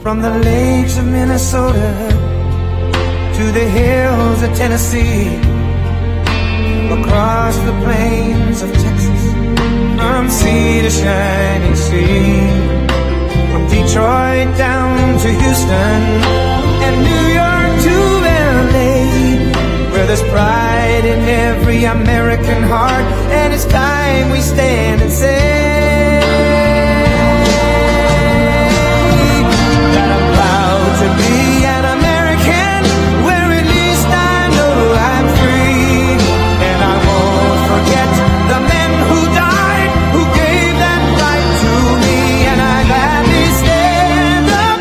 From the lakes of Minnesota to the hills of Tennessee, across the plains of Texas, from sea to shining sea, from Detroit down to Houston and New York to LA, where there's pride in every American heart, and it's time we stand and say that I'm proud to be an American, where at least I know I'm free, and I won't forget the men who died, who gave that right to me, and I gladly stand up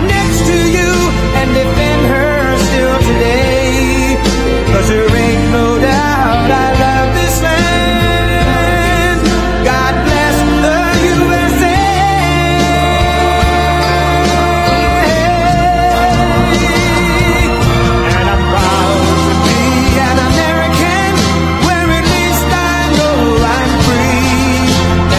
next to you and defend her still today, 'cause there ain't no doubt I love this land. God bless the USA. And I'm proud to be an American, where at least I know I'm free,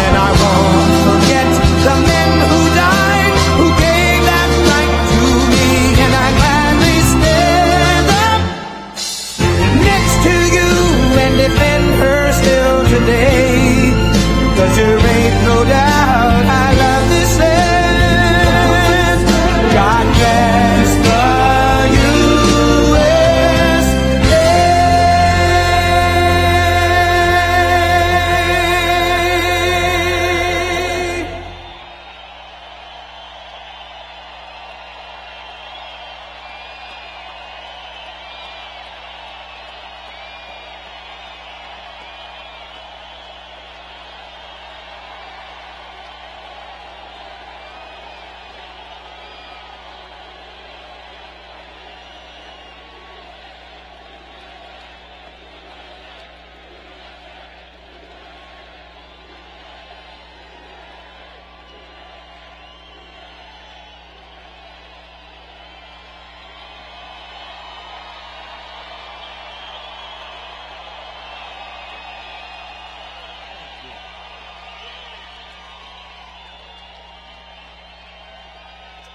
and I won't forget the men who died, who gave that right to me, and I gladly stand up next to you and defend her still today, 'cause there ain't no doubt I love this land. God bless the USA.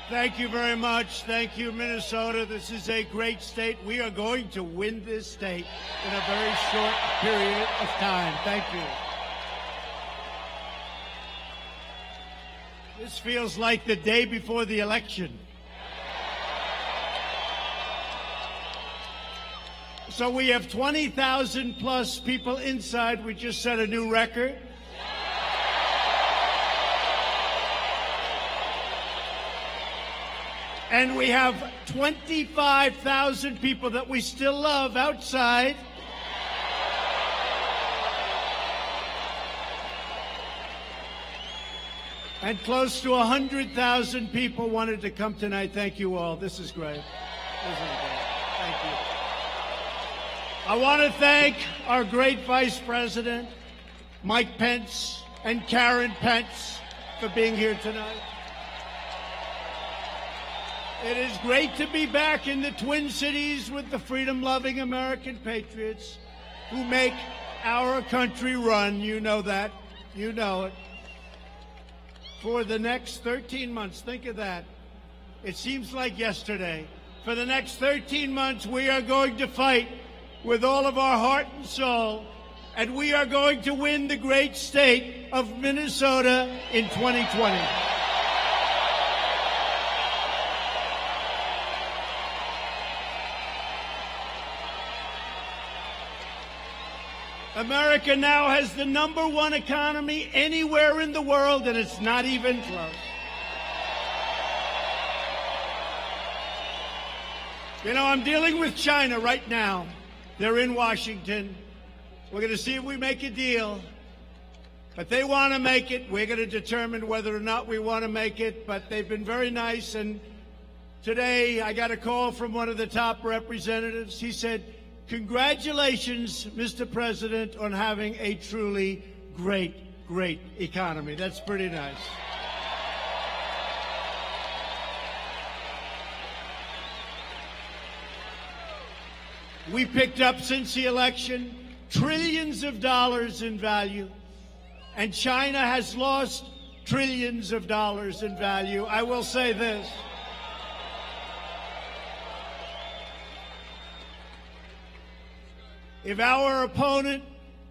Thank you very much. Thank you, Minnesota. This is a great state. We are going to win this state in a very short period of time. Thank you. This feels like the day before the election. So we have 20,000 plus people inside. We just set a new record. And we have 25,000 people that we still love outside. And close to 100,000 people wanted to come tonight. Thank you all. This is great. This is great. Thank you. I want to thank our great Vice President, Mike Pence, and Karen Pence for being here tonight. It is great to be back in the Twin Cities with the freedom-loving American patriots who make our country run. You know that. You know it. For the next 13 months, think of that. It seems like yesterday. For the next 13 months, we are going to fight with all of our heart and soul, and we are going to win the great state of Minnesota in 2020. America now has the #1 economy anywhere in the world, and it's not even close. You know, I'm dealing with China right now. They're in Washington. We're going to see if we make a deal. But they want to make it. We're going to determine whether or not we want to make it. But they've been very nice. And today I got a call from one of the top representatives. He said, "Congratulations, Mr. President, on having a truly great, great economy." That's pretty nice. We picked up since the election trillions of dollars in value, and China has lost trillions of dollars in value. I will say this. If our opponent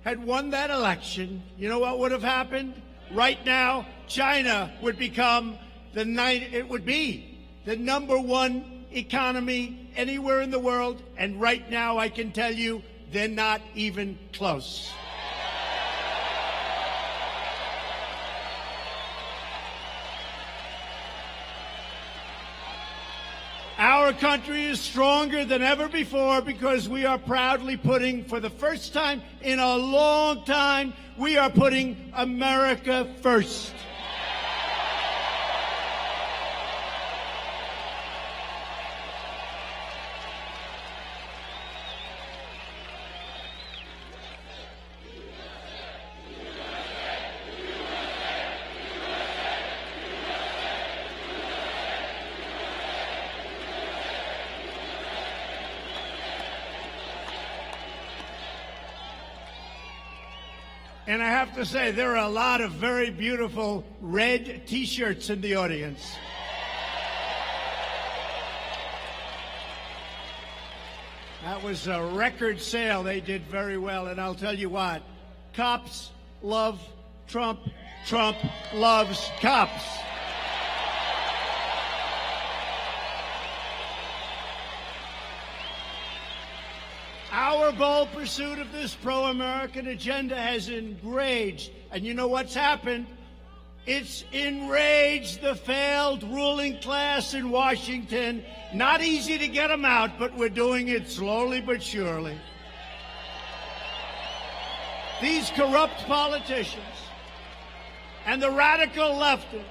had won that election, you know what would have happened? Right now, China would become it would be the #1 economy anywhere in the world. And right now, I can tell you, they're not even close. Our country is stronger than ever before because we are proudly putting, for the first time in a long time, we are putting America first. And I have to say, there are a lot of very beautiful red T-shirts in the audience. That was a record sale. They did very well. And I'll tell you what, cops love Trump. Trump loves cops. Our bold pursuit of this pro-American agenda has enraged, and you know what's happened? It's enraged the failed ruling class in Washington. Not easy to get them out, but we're doing it slowly but surely. These corrupt politicians and the radical leftists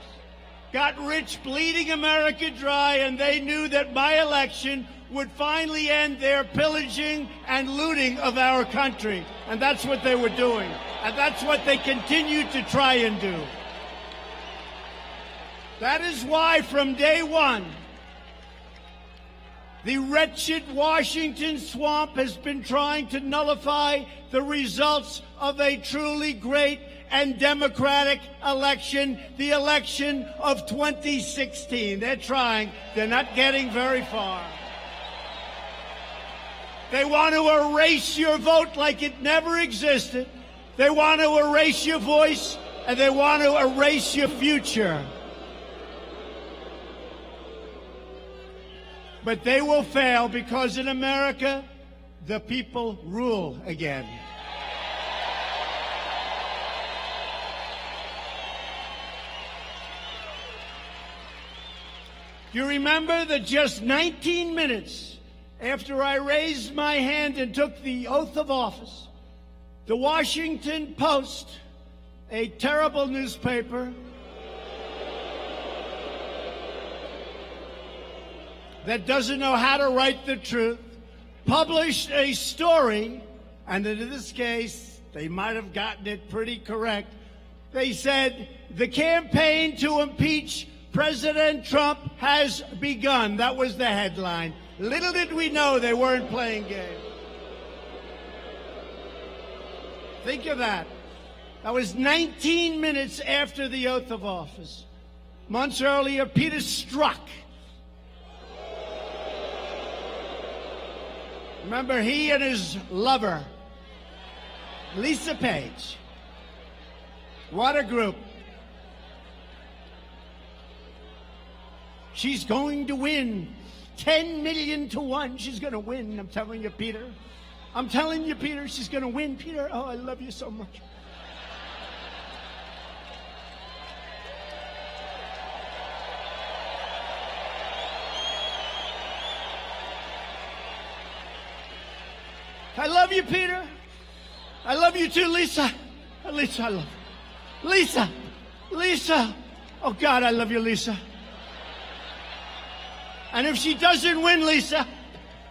got rich bleeding America dry, and they knew that my election would finally end their pillaging and looting of our country. And that's what they were doing. And that's what they continue to try and do. That is why from day one, the wretched Washington swamp has been trying to nullify the results of a truly great and democratic election, the election of 2016. They're trying. They're not getting very far. They want to erase your vote like it never existed. They want to erase your voice, and they want to erase your future. But they will fail because in America, the people rule again. You remember that just 19 minutes after I raised my hand and took the oath of office, the Washington Post, a terrible newspaper that doesn't know how to write the truth, published a story, and in this case, they might have gotten it pretty correct. They said, the campaign to impeach President Trump has begun. That was the headline. Little did we know they weren't playing games. Think of that. That was 19 minutes after the oath of office. Months earlier, Peter Strzok. Remember, he and his lover, Lisa Page. What a group. She's going to win 10 million to 1. She's going to win. I'm telling you, Peter. I'm telling you, Peter, she's going to win, Peter. Oh, I love you so much. I love you, Peter. I love you too, Lisa. Lisa, I love you. Lisa. Lisa. Oh, God, I love you, Lisa. And if she doesn't win, Lisa,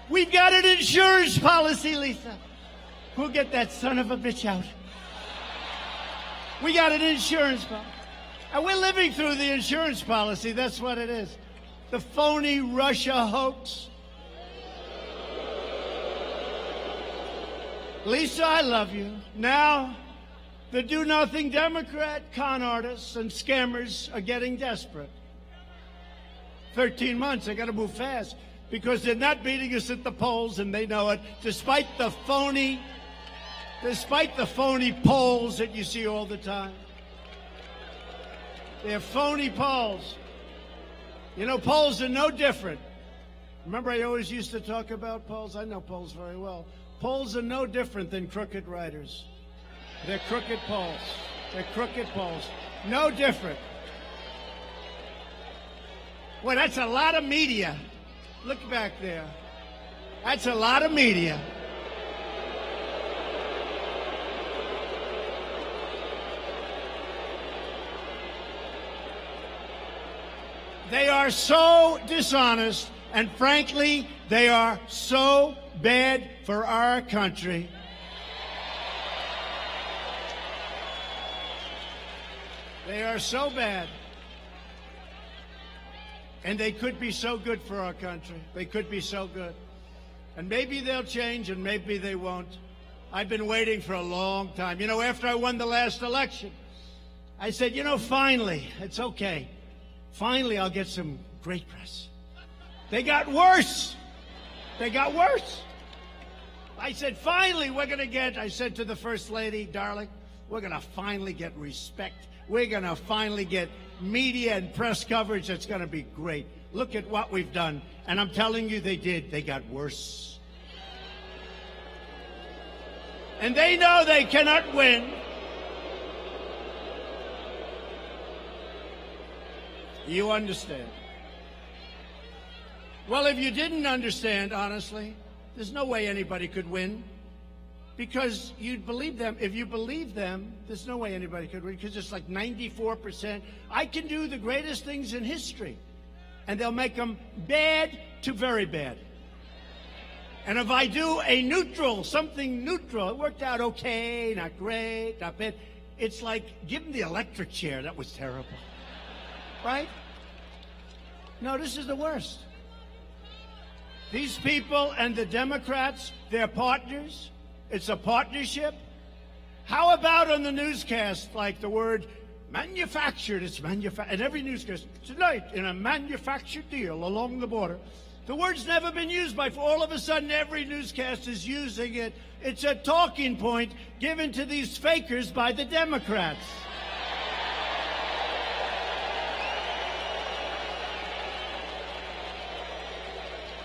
we've got an insurance policy, Lisa. We'll get that son of a bitch out. We got an insurance policy. And we're living through the insurance policy. That's what it is. The phony Russia hoax. Lisa, I love you. Now, the do-nothing Democrat con artists and scammers are getting desperate. 13 months, I got to move fast. because they're not beating us at the polls, and they know it, despite the phony polls that you see all the time. They're phony polls. You know, polls are no different. Remember, I always used to talk about polls? I know polls very well. Polls are no different than crooked writers. They're crooked polls. They're crooked polls. No different. Well, that's a lot of media. Look back there. That's a lot of media. They are so dishonest, and frankly, they are so bad for our country. They are so bad. And they could be so good for our country. They could be so good. And maybe they'll change, and maybe they won't. I've been waiting for a long time. You know, after I won the last election, I said, you know, finally, it's okay. Finally, I'll get some great press. They got worse. They got worse. I said, finally, I said to the First Lady, darling, we're going to finally get respect. We're going to finally get media and press coverage that's going to be great. Look at what we've done. And I'm telling you, they did. They got worse. And they know they cannot win. You understand. Well, if you didn't understand, honestly, there's no way anybody could win. Because you'd believe them. If you believe them, there's no way anybody could win, because it's like 94%. I can do the greatest things in history, and they'll make them bad to very bad. And if I do something neutral, it worked out okay, not great, not bad. It's like, give them the electric chair. That was terrible. Right? No, this is the worst. These people and the Democrats, they're partners. It's a partnership. How about on the newscast, like the word manufactured? It's manufactured. And every newscast, tonight in a manufactured deal along the border. The word's never been used before. All of a sudden, every newscast is using it. It's a talking point given to these fakers by the Democrats.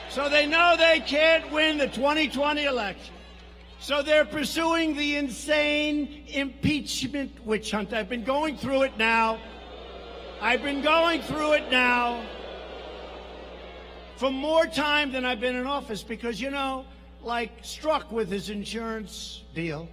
So they know they can't win the 2020 election. So they're pursuing the insane impeachment witch hunt. I've been going through it now. For more time than I've been in office, because, you know, like Strzok with his insurance deal,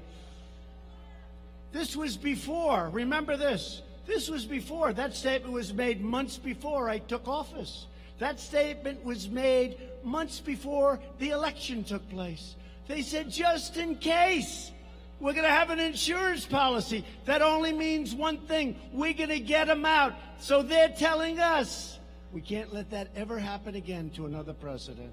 this was before. Remember this. This was before. That statement was made months before I took office. That statement was made months before the election took place. They said, just in case, we're going to have an insurance policy. That only means one thing. We're going to get them out. So they're telling us we can't let that ever happen again to another president.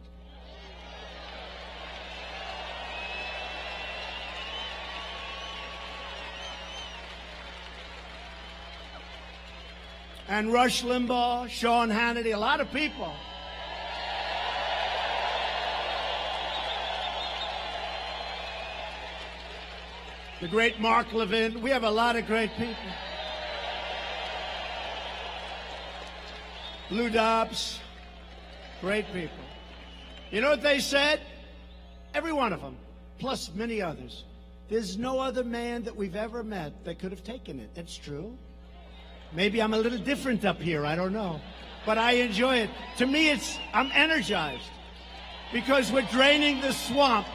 And Rush Limbaugh, Sean Hannity, a lot of people. The great Mark Levin. We have a lot of great people. Lou Dobbs. Great people. You know what they said? Every one of them, plus many others. There's no other man that we've ever met that could have taken it. That's true. Maybe I'm a little different up here. I don't know. But I enjoy it. To me, I'm energized because we're draining the swamp.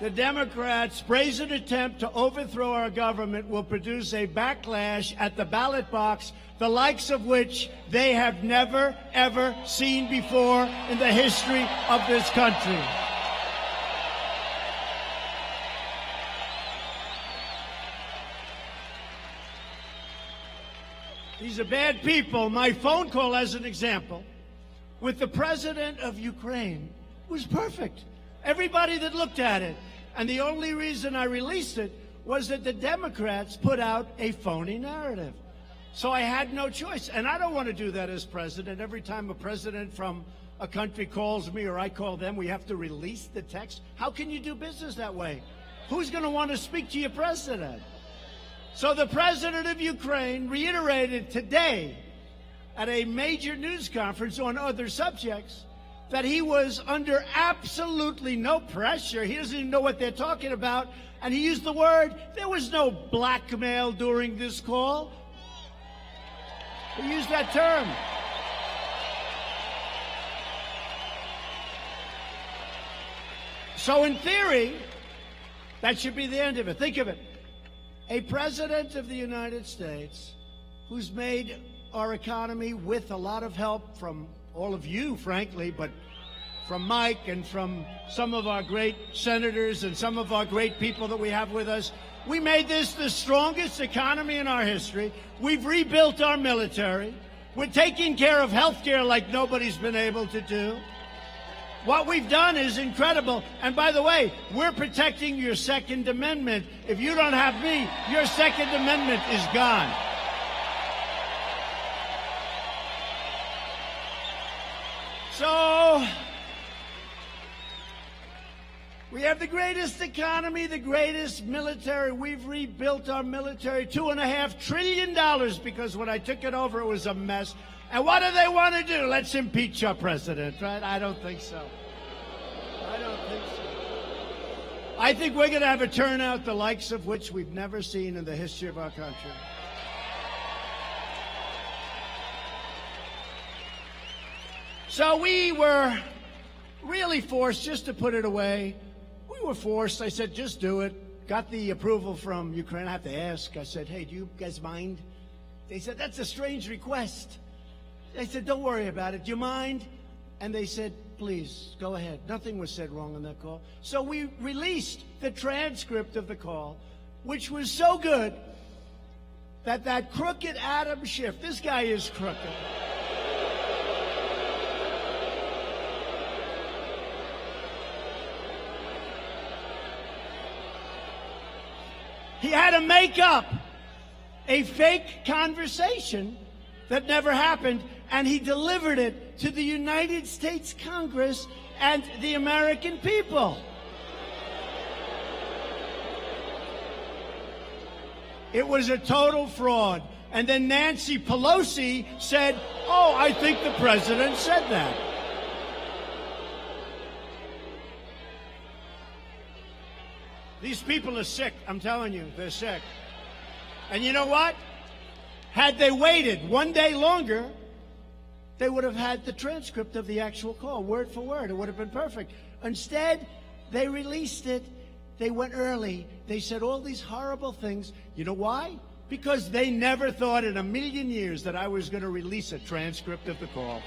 The Democrats' brazen attempt to overthrow our government will produce a backlash at the ballot box, the likes of which they have never, ever seen before in the history of this country. These are bad people. My phone call, as an example, with the president of Ukraine was perfect. Everybody that looked at it. And the only reason I released it was that the Democrats put out a phony narrative. So I had no choice. And I don't want to do that as president. Every time a president from a country calls me or I call them, we have to release the text. How can you do business that way? Who's going to want to speak to your president? So the president of Ukraine reiterated today at a major news conference on other subjects that he was under absolutely no pressure. He doesn't even know what they're talking about. And he used the word, there was no blackmail during this call. He used that term. So in theory, that should be the end of it. Think of it. A president of the United States who's made our economy with a lot of help from all of you, frankly, but from Mike and from some of our great senators and some of our great people that we have with us. We made this the strongest economy in our history. We've rebuilt our military. We're taking care of health care like nobody's been able to do. What we've done is incredible. And by the way, we're protecting your Second Amendment. If you don't have me, your Second Amendment is gone. So, we have the greatest economy, the greatest military. We've rebuilt our military, $2.5 trillion, because when I took it over, it was a mess. And what do they want to do? Let's impeach our president, right? I don't think so. I don't think so. I think we're going to have a turnout the likes of which we've never seen in the history of our country. So we were really forced just to put it away. We were forced. I said, just do it. Got the approval from Ukraine. I have to ask. I said, hey, do you guys mind? They said, that's a strange request. I said, don't worry about it. Do you mind? And they said, please, go ahead. Nothing was said wrong on that call. So we released the transcript of the call, which was so good that crooked Adam Schiff, this guy is crooked. He had to make up a fake conversation that never happened, and he delivered it to the United States Congress and the American people. It was a total fraud. And then Nancy Pelosi said, oh, I think the president said that. These people are sick. I'm telling you, they're sick. And you know what? Had they waited one day longer, they would have had the transcript of the actual call, word for word. It would have been perfect. Instead, they released it. They went early. They said all these horrible things. You know why? Because they never thought in a million years that I was going to release a transcript of the call.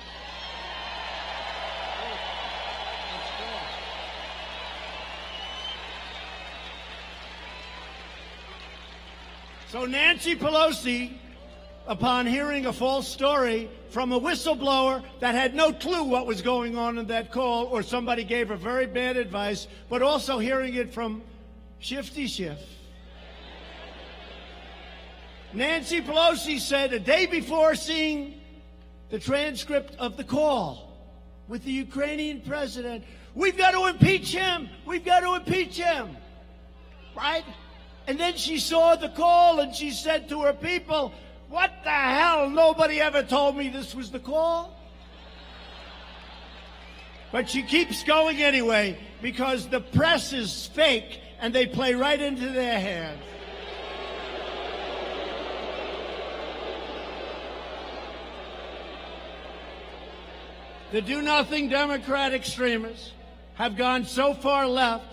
So Nancy Pelosi, upon hearing a false story from a whistleblower that had no clue what was going on in that call, or somebody gave her very bad advice, but also hearing it from Shifty Schiff. Nancy Pelosi said a day before seeing the transcript of the call with the Ukrainian president, we've got to impeach him. We've got to impeach him. Right? And then she saw the call and she said to her people, what the hell? Nobody ever told me this was the call. But she keeps going anyway because the press is fake and they play right into their hands. The do-nothing Democrat extremists have gone so far left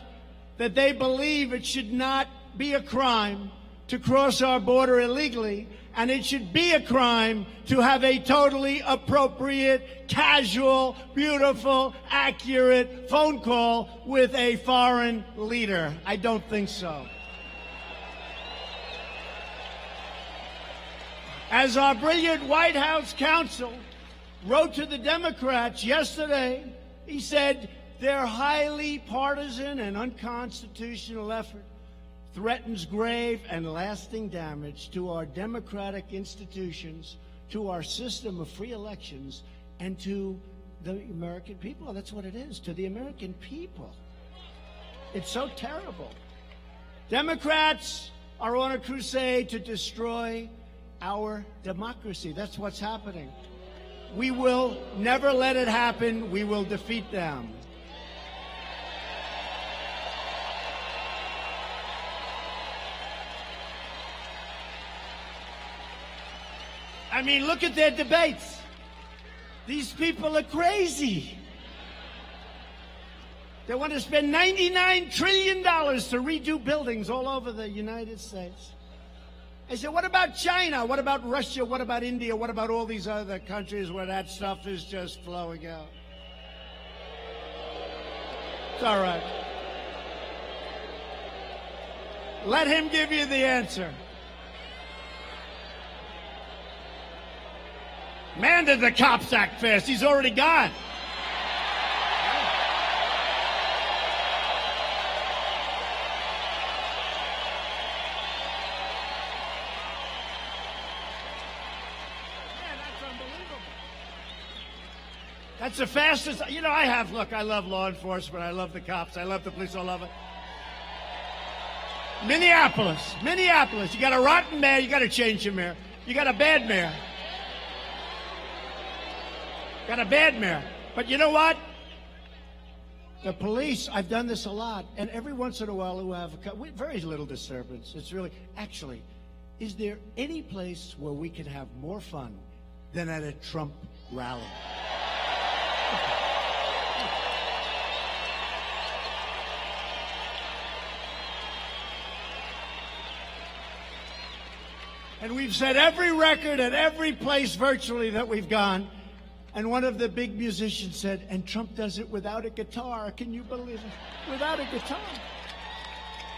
that they believe it should not be a crime to cross our border illegally, and it should be a crime to have a totally appropriate, casual, beautiful, accurate phone call with a foreign leader. I don't think so. As our brilliant White House counsel wrote to the Democrats yesterday, he said their highly partisan and unconstitutional effort threatens grave and lasting damage to our democratic institutions, to our system of free elections, and to the American people. That's what it is, to the American people. It's so terrible. Democrats are on a crusade to destroy our democracy. That's what's happening. We will never let it happen. We will defeat them. I mean, look at their debates. These people are crazy. They want to spend $99 trillion to redo buildings all over the United States. I said, what about China? What about Russia? What about India? What about all these other countries where that stuff is just flowing out? It's all right. Let him give you the answer. Man, did the cops act fast. He's already gone. That's the fastest. You know, I love law enforcement. I love the cops. I love the police. I love it. Minneapolis. You got a rotten mayor. You got to change your mayor. You got a bad mayor. But you know what? The police, I've done this a lot, and every once in a while we have very little disturbance. It's really, actually, is there any place where we can have more fun than at a Trump rally? And we've set every record at every place virtually that we've gone. And one of the big musicians said, and Trump does it without a guitar. Can you believe it? Without a guitar.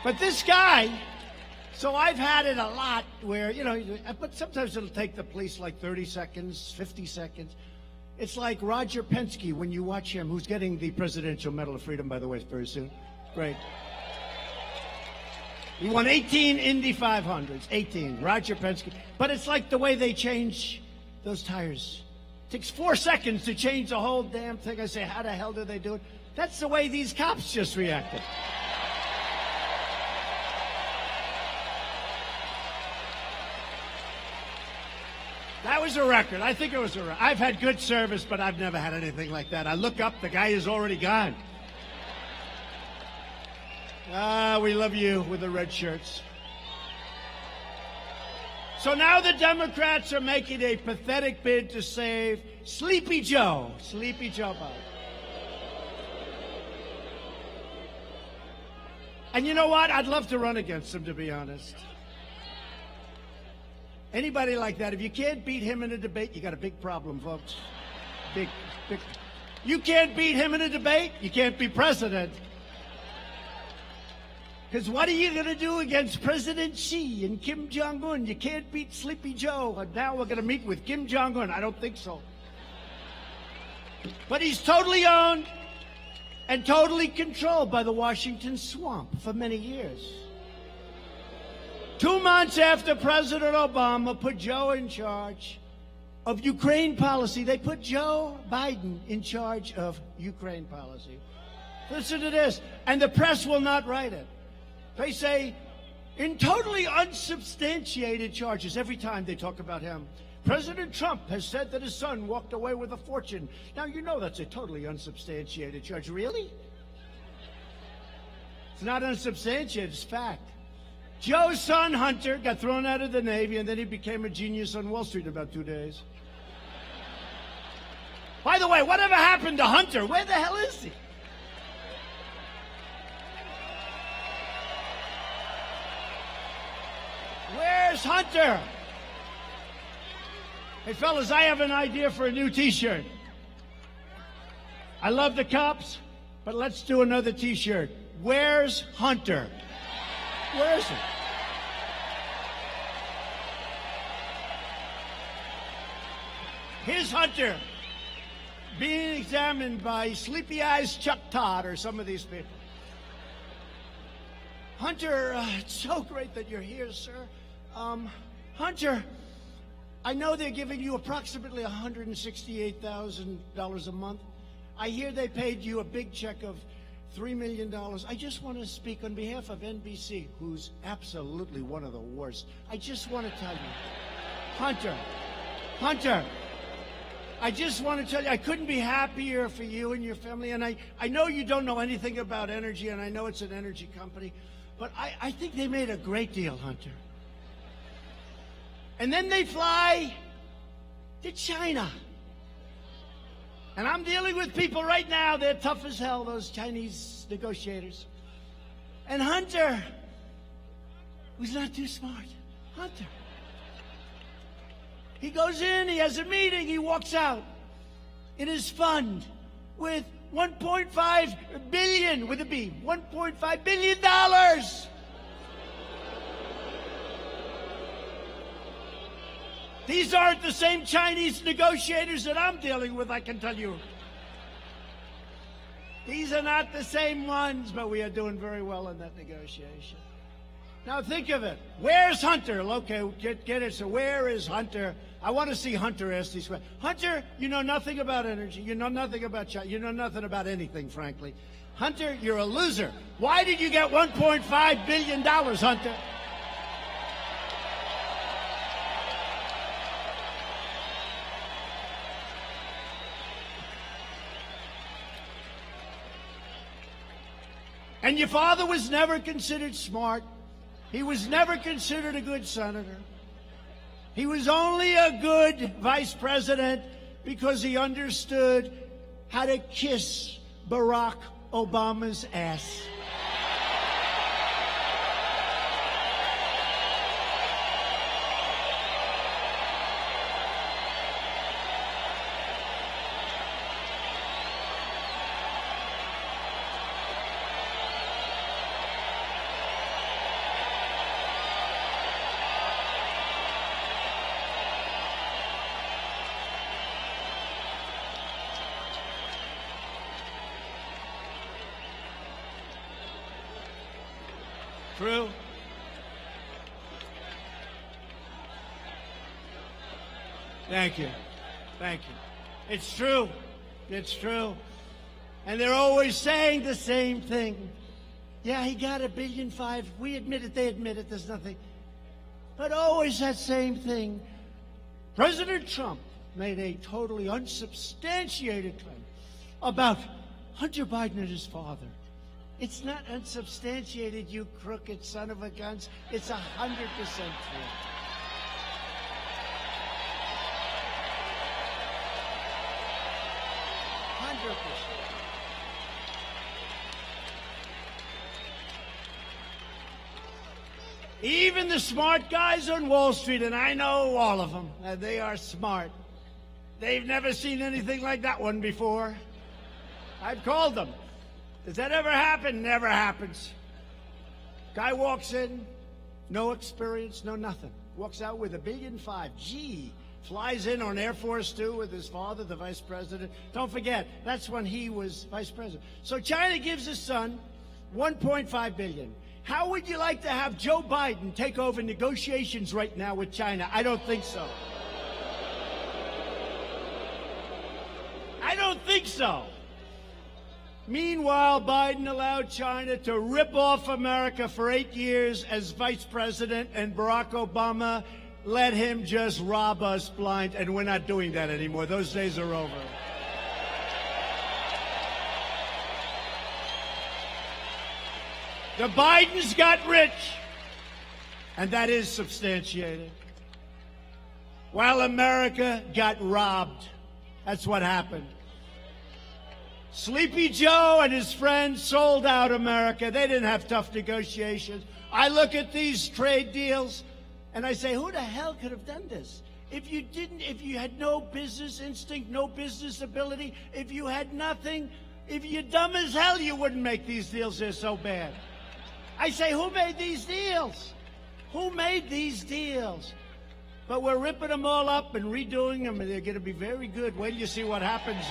But this guy, so I've had it a lot where, but sometimes it'll take the police like 30 seconds, 50 seconds. It's like Roger Penske when you watch him, who's getting the Presidential Medal of Freedom, by the way, very soon. Great. He won 18 Indy 500s, 18, Roger Penske. But it's like the way they change those tires. It takes 4 seconds to change the whole damn thing. I say, how the hell do they do it? That's the way these cops just reacted. That was a record. I think it was a record. I've had good service, but I've never had anything like that. I look up, the guy is already gone. We love you with the red shirts. So now the Democrats are making a pathetic bid to save Sleepy Joe. Sleepy Joe Biden. And you know what? I'd love to run against him, to be honest. Anybody like that, if you can't beat him in a debate, you got a big problem, folks. Big. You can't beat him in a debate, you can't be president. Because what are you going to do against President Xi and Kim Jong-un? You can't beat Sleepy Joe. And now we're going to meet with Kim Jong-un. I don't think so. But he's totally owned and totally controlled by the Washington swamp for many years. 2 months after President Obama put Joe in charge of Ukraine policy, they put Joe Biden in charge of Ukraine policy. Listen to this. And the press will not write it. They say, in totally unsubstantiated charges, every time they talk about him, President Trump has said that his son walked away with a fortune. Now, you know that's a totally unsubstantiated charge. Really? It's not unsubstantiated, it's fact. Joe's son, Hunter, got thrown out of the Navy, and then he became a genius on Wall Street in about 2 days. By the way, whatever happened to Hunter? Where the hell is he? Where's Hunter? Hey, fellas, I have an idea for a new T-shirt. I love the cops, but let's do another T-shirt. Where's Hunter? Where is he? Here's Hunter being examined by Sleepy Eyes Chuck Todd or some of these people. Hunter, it's so great that you're here, sir. Hunter, I know they're giving you approximately $168,000 a month. I hear they paid you a big check of $3 million. I just want to speak on behalf of NBC, who's absolutely one of the worst. I just want to tell you, Hunter, I just want to tell you, I couldn't be happier for you and your family. And I know you don't know anything about energy, and I know it's an energy company, but I think they made a great deal, Hunter. And then they fly to China. And I'm dealing with people right now, they're tough as hell, those Chinese negotiators. And Hunter, who's not too smart, Hunter, he goes in, he has a meeting, he walks out in his fund with $1.5 billion, with a B, $1.5 billion. These aren't the same Chinese negotiators that I'm dealing with, I can tell you. These are not the same ones, but we are doing very well in that negotiation. Now think of it. Where's Hunter? Okay, get it. So where is Hunter? I want to see Hunter ask these questions. Hunter, you know nothing about energy. You know nothing about China. You know nothing about anything, frankly. Hunter, you're a loser. Why did you get $1.5 billion, Hunter? And your father was never considered smart. He was never considered a good senator. He was only a good vice president because he understood how to kiss Barack Obama's ass. True. Thank you. Thank you. It's true. It's true. And they're always saying the same thing. Yeah, he got $1.5 billion. We admit it. They admit it. There's nothing. But always that same thing. President Trump made a totally unsubstantiated claim about Hunter Biden and his father. It's not unsubstantiated, you crooked son of a guns. It's 100% true. 100%. Even the smart guys on Wall Street, and I know all of them, they are smart. They've never seen anything like that one before. I've called them. Does that ever happen? Never happens. Guy walks in, no experience, no nothing. Walks out with $1.5 billion. Gee, flies in on Air Force Two with his father, the vice president. Don't forget, that's when he was vice president. So China gives his son $1.5 billion. How would you like to have Joe Biden take over negotiations right now with China? I don't think so. I don't think so. Meanwhile, Biden allowed China to rip off America for 8 years as vice president, and Barack Obama let him just rob us blind, and we're not doing that anymore. Those days are over. The Bidens got rich, and that is substantiated, while America got robbed. That's what happened. Sleepy Joe and his friends sold out America. They didn't have tough negotiations. I look at these trade deals and I say, who the hell could have done this? If you had no business instinct, no business ability, if you had nothing, if you're dumb as hell, you wouldn't make these deals. They're so bad. I say, who made these deals? Who made these deals? But we're ripping them all up and redoing them, and they're going to be very good. Wait till you see what happens.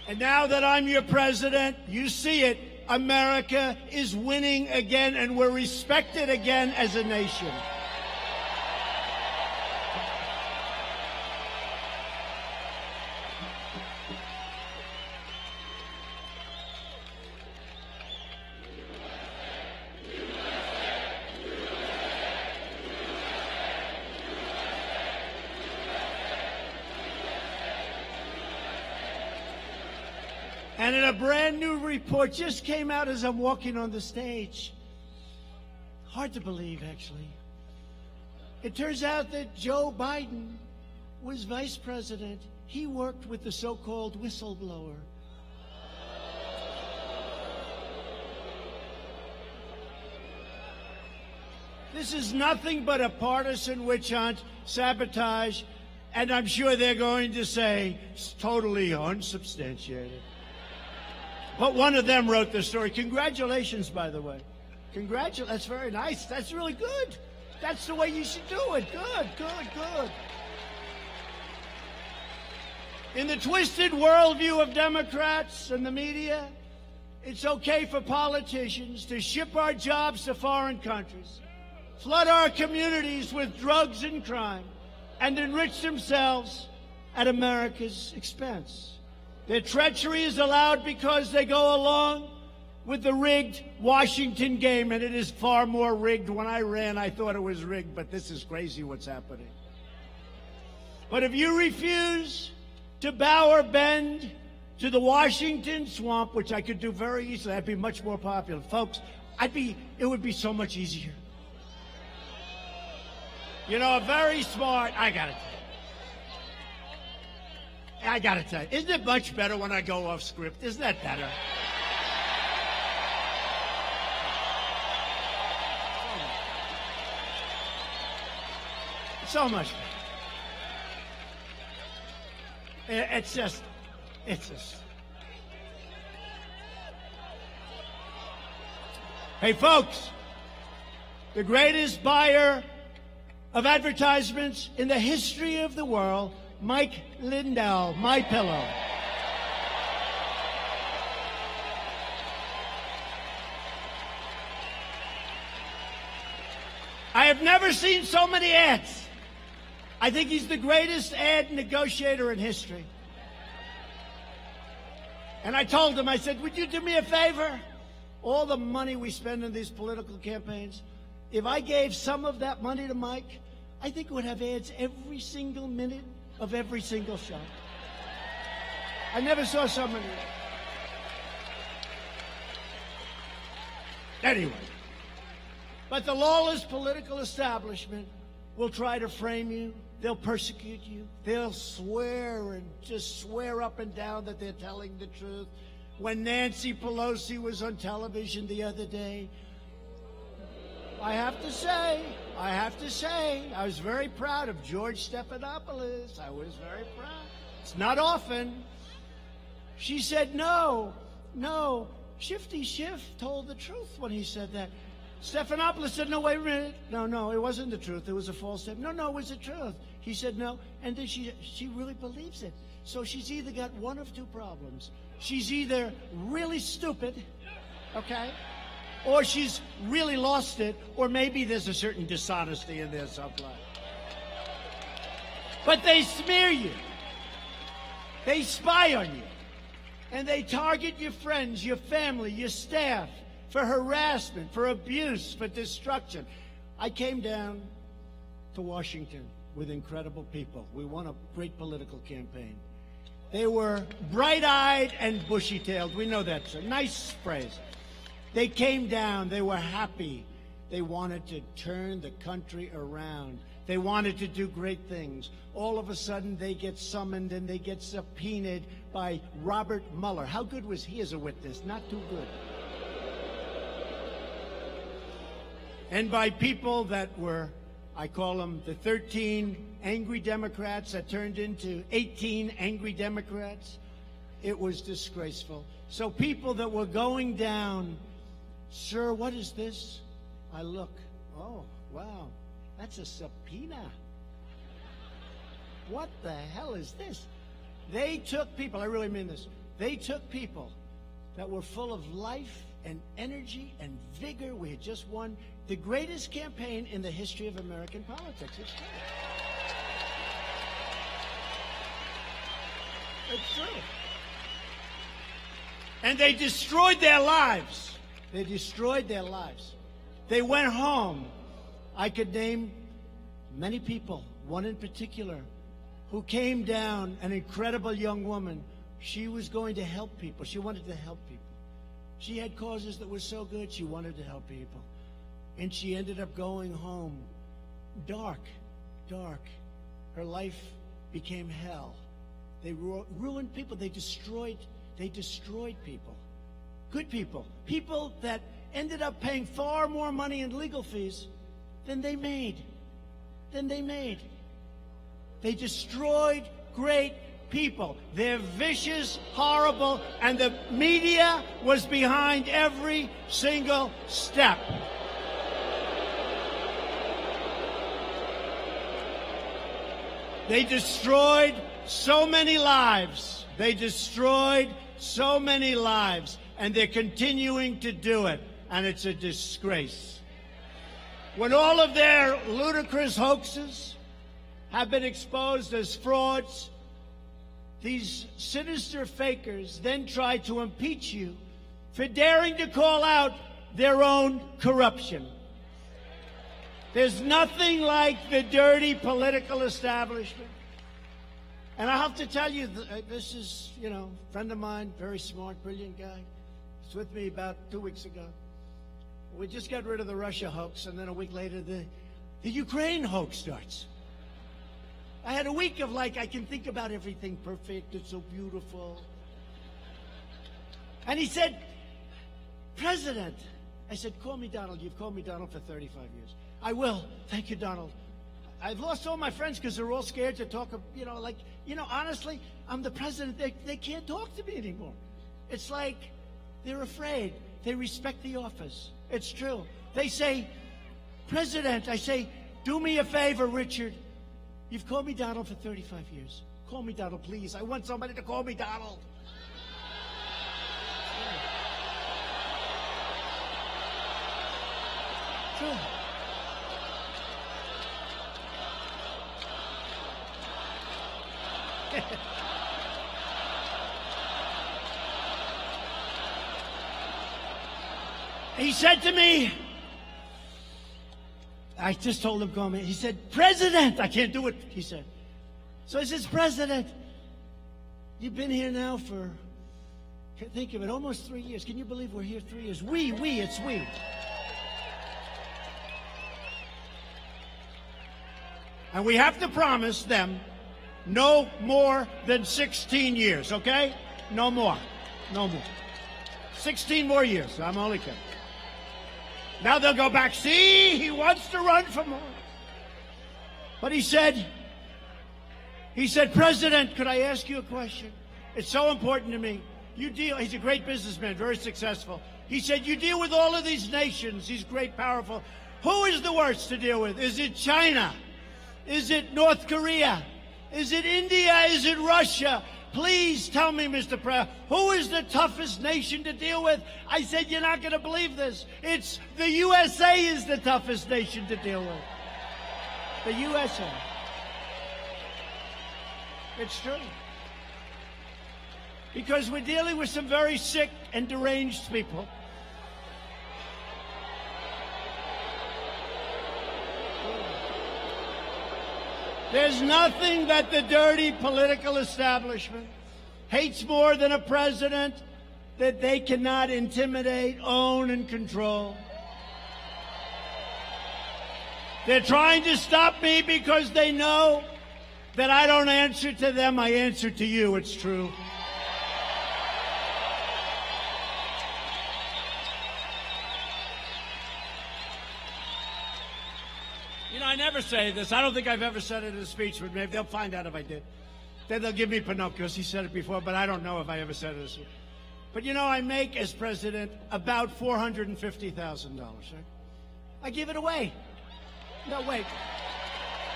And now that I'm your president, you see it. America is winning again, and we're respected again as a nation. And in a brand new report just came out as I'm walking on the stage. Hard to believe, actually. It turns out that Joe Biden was vice president. He worked with the so-called whistleblower. This is nothing but a partisan witch hunt, sabotage, and I'm sure they're going to say it's totally unsubstantiated. But one of them wrote the story. Congratulations, by the way. That's very nice. That's really good. That's the way you should do it. Good, good, good. In the twisted worldview of Democrats and the media, it's okay for politicians to ship our jobs to foreign countries, flood our communities with drugs and crime, and enrich themselves at America's expense. Their treachery is allowed because they go along with the rigged Washington game, and it is far more rigged. When I ran, I thought it was rigged, but this is crazy what's happening. But if you refuse to bow or bend to the Washington swamp, which I could do very easily, I'd be much more popular. Folks, it would be so much easier. You know, a very smart, I gotta tell you, isn't it much better when I go off script? Isn't that better? So much better. It's just. Hey, folks, the greatest buyer of advertisements in the history of the world, Mike Lindell, My Pillow. I have never seen so many ads. I think he's the greatest ad negotiator in history. And I told him, I said, would you do me a favor? All the money we spend in these political campaigns, if I gave some of that money to Mike, I think it would have ads every single minute of every single show. I never saw so many. Anyway, but the lawless political establishment will try to frame you. They'll persecute you. They'll swear and just swear up and down that they're telling the truth. When Nancy Pelosi was on television the other day, I have to say, I was very proud of George Stephanopoulos. I was very proud. It's not often. She said, no, Shifty Schiff told the truth when he said that. Stephanopoulos said, no, wait a minute. No, it wasn't the truth. It was a false statement. No, it was the truth. He said no, and then she really believes it. So she's either got one of two problems. She's either really stupid, okay, or she's really lost it, or maybe there's a certain dishonesty in there someplace. But they smear you. They spy on you. And they target your friends, your family, your staff for harassment, for abuse, for destruction. I came down to Washington with incredible people. We won a great political campaign. They were bright-eyed and bushy-tailed. We know that's a nice phrase. They came down. They were happy. They wanted to turn the country around. They wanted to do great things. All of a sudden, they get summoned and they get subpoenaed by Robert Mueller. How good was he as a witness? Not too good. And by people that were, I call them the 13 angry Democrats that turned into 18 angry Democrats. It was disgraceful. So people that were going down, sir, what is this? I look, oh, wow, that's a subpoena. What the hell is this? They took people, I really mean this, they took people that were full of life and energy and vigor. We had just won the greatest campaign in the history of American politics. It's true. It's true. And they destroyed their lives. They destroyed their lives. They went home. I could name many people, one in particular, who came down, an incredible young woman. She was going to help people. She wanted to help people. She had causes that were so good, she wanted to help people. And she ended up going home dark, dark. Her life became hell. They ruined people. They destroyed people. Good people. People that ended up paying far more money in legal fees than they made. They destroyed great people. They're vicious, horrible, and the media was behind every single step. They destroyed so many lives. They destroyed so many lives, and they're continuing to do it, and it's a disgrace. When all of their ludicrous hoaxes have been exposed as frauds, these sinister fakers then try to impeach you for daring to call out their own corruption. There's nothing like the dirty political establishment. And I have to tell you, this is, a friend of mine, very smart, brilliant guy. He's with me about 2 weeks ago. We just got rid of the Russia hoax, and then a week later, the Ukraine hoax starts. I had a week of I can think about everything perfect, it's so beautiful. And he said, President, I said, call me Donald. You've called me Donald for 35 years. I will. Thank you, Donald. I've lost all my friends because they're all scared to talk, honestly, I'm the president. They can't talk to me anymore. It's like they're afraid. They respect the office. It's true. They say, President, I say, do me a favor, Richard. You've called me Donald for 35 years. Call me Donald, please. I want somebody to call me Donald. True. He said to me, I just told him, call me. He said, President, I can't do it, he said. So he says, President, you've been here now for, think of it, almost 3 years. Can you believe we're here 3 years? It's we. And we have to promise them no more than 16 years, okay? No more. 16 more years. I'm only kidding. Now they'll go back. See, he wants to run for more. But he said, President, could I ask you a question? It's so important to me. He's a great businessman, very successful. He said, you deal with all of these nations, these great, powerful. Who is the worst to deal with? Is it China? Is it North Korea? Is it India? Is it Russia? Please tell me, Mr. President, who is the toughest nation to deal with? I said, you're not going to believe this. It's the USA is the toughest nation to deal with. The USA. It's true. Because we're dealing with some very sick and deranged people. There's nothing that the dirty political establishment hates more than a president that they cannot intimidate, own, and control. They're trying to stop me because they know that I don't answer to them, I answer to you. It's true. I never say this. I don't think I've ever said it in a speech, but maybe they'll find out if I did. Then they'll give me Pinocchio's. He said it before, but I don't know if I ever said it. But you know, I make as president about $450,000. Right? I give it away. No, wait.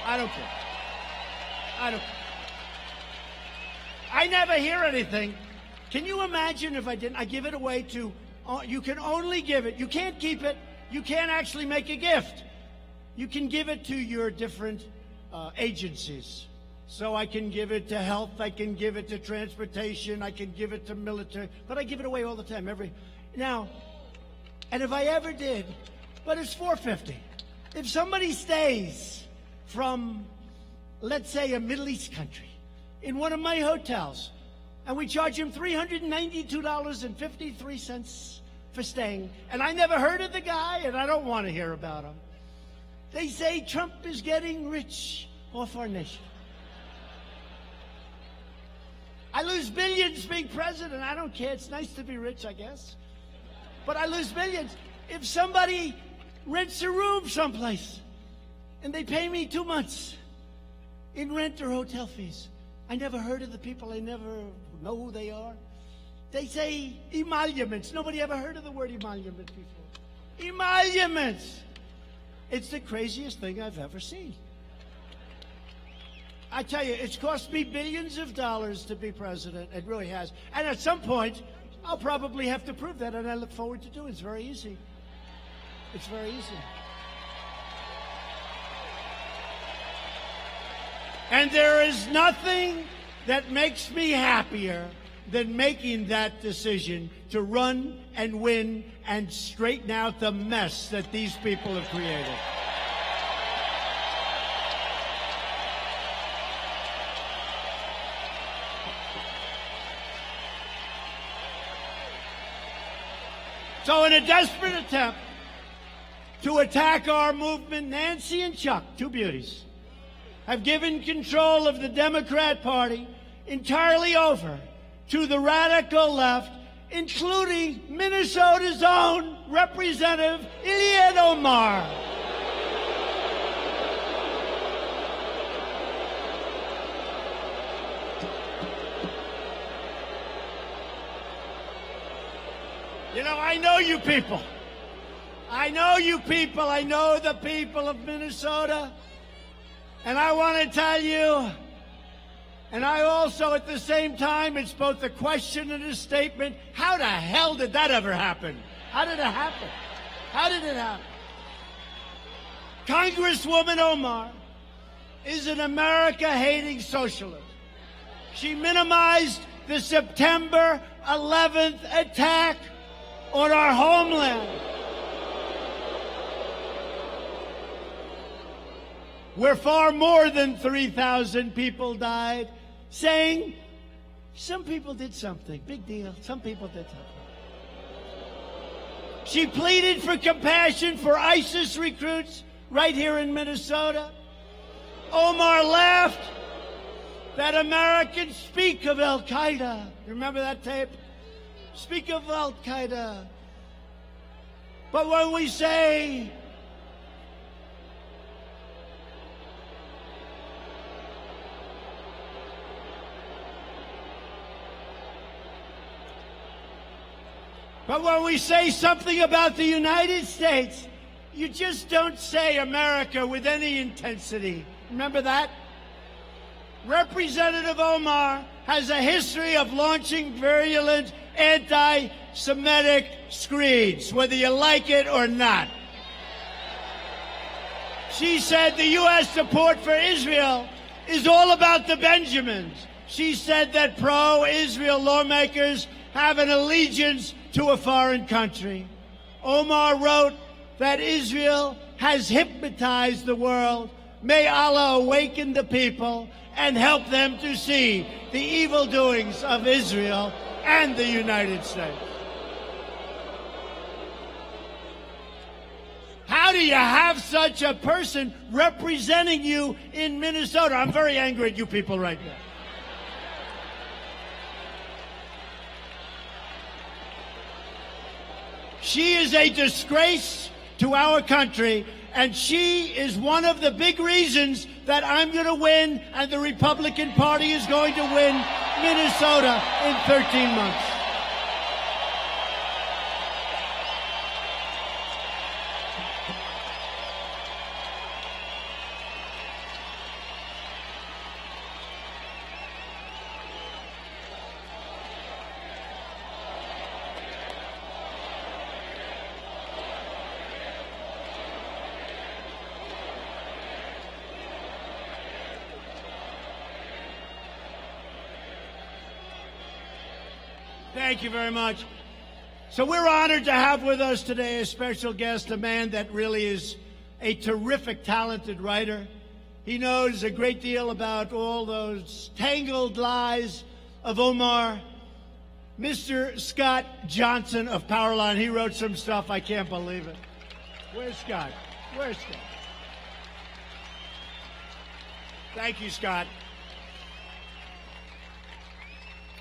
I don't care. I don't care. I never hear anything. Can you imagine if I didn't? I give it away to, you can only give it. You can't keep it. You can't actually make a gift. You can give it to your different agencies. So I can give it to health, I can give it to transportation, I can give it to military, but I give it away all the time. Now, and if I ever did, but it's $450. If somebody stays from, let's say, a Middle East country in one of my hotels, and we charge him $392.53 for staying, and I never heard of the guy, and I don't want to hear about him. They say Trump is getting rich off our nation. I lose billions being president. I don't care. It's nice to be rich, I guess. But I lose billions. If somebody rents a room someplace and they pay me 2 months in rent or hotel fees, I never heard of the people. I never know who they are. They say emoluments. Nobody ever heard of the word emolument before. Emoluments. It's the craziest thing I've ever seen. I tell you, it's cost me billions of dollars to be president. It really has. And at some point, I'll probably have to prove that, and I look forward to doing it. It's very easy. It's very easy. And there is nothing that makes me happier than making that decision to run and win and straighten out the mess that these people have created. So in a desperate attempt to attack our movement, Nancy and Chuck, two beauties, have given control of the Democrat Party entirely over to the radical left, including Minnesota's own Representative Ilhan Omar. You know, I know you people. I know you people. I know the people of Minnesota. And I want to tell you, and I also at the same time, it's both a question and a statement. How the hell did that ever happen? How did it happen? How did it happen? Congresswoman Omar is an America-hating socialist. She minimized the September 11th attack on our homeland, where far more than 3,000 people died, saying some people did something. Big deal. Some people did something. She pleaded for compassion for ISIS recruits right here in Minnesota. Omar laughed that Americans speak of Al-Qaeda. Remember that tape? Speak of Al-Qaeda. But when we say something about the United States, you just don't say America with any intensity. Remember that? Representative Omar has a history of launching virulent anti-Semitic screeds, whether you like it or not. She said the U.S. support for Israel is all about the Benjamins. She said that pro-Israel lawmakers have an allegiance to a foreign country. Omar wrote that Israel has hypnotized the world. May Allah awaken the people and help them to see the evil doings of Israel and the United States. How do you have such a person representing you in Minnesota? I'm very angry at you people right now. She is a disgrace to our country, And she is one of the big reasons that I'm going to win and the Republican Party is going to win Minnesota in 13 months. Thank you very much. So we're honored to have with us today a special guest, a man that really is a terrific, talented writer. He knows a great deal about all those tangled lies of Omar. Mr. Scott Johnson of Powerline. He wrote some stuff. I can't believe it. Where's Scott? Where's Scott? Thank you, Scott.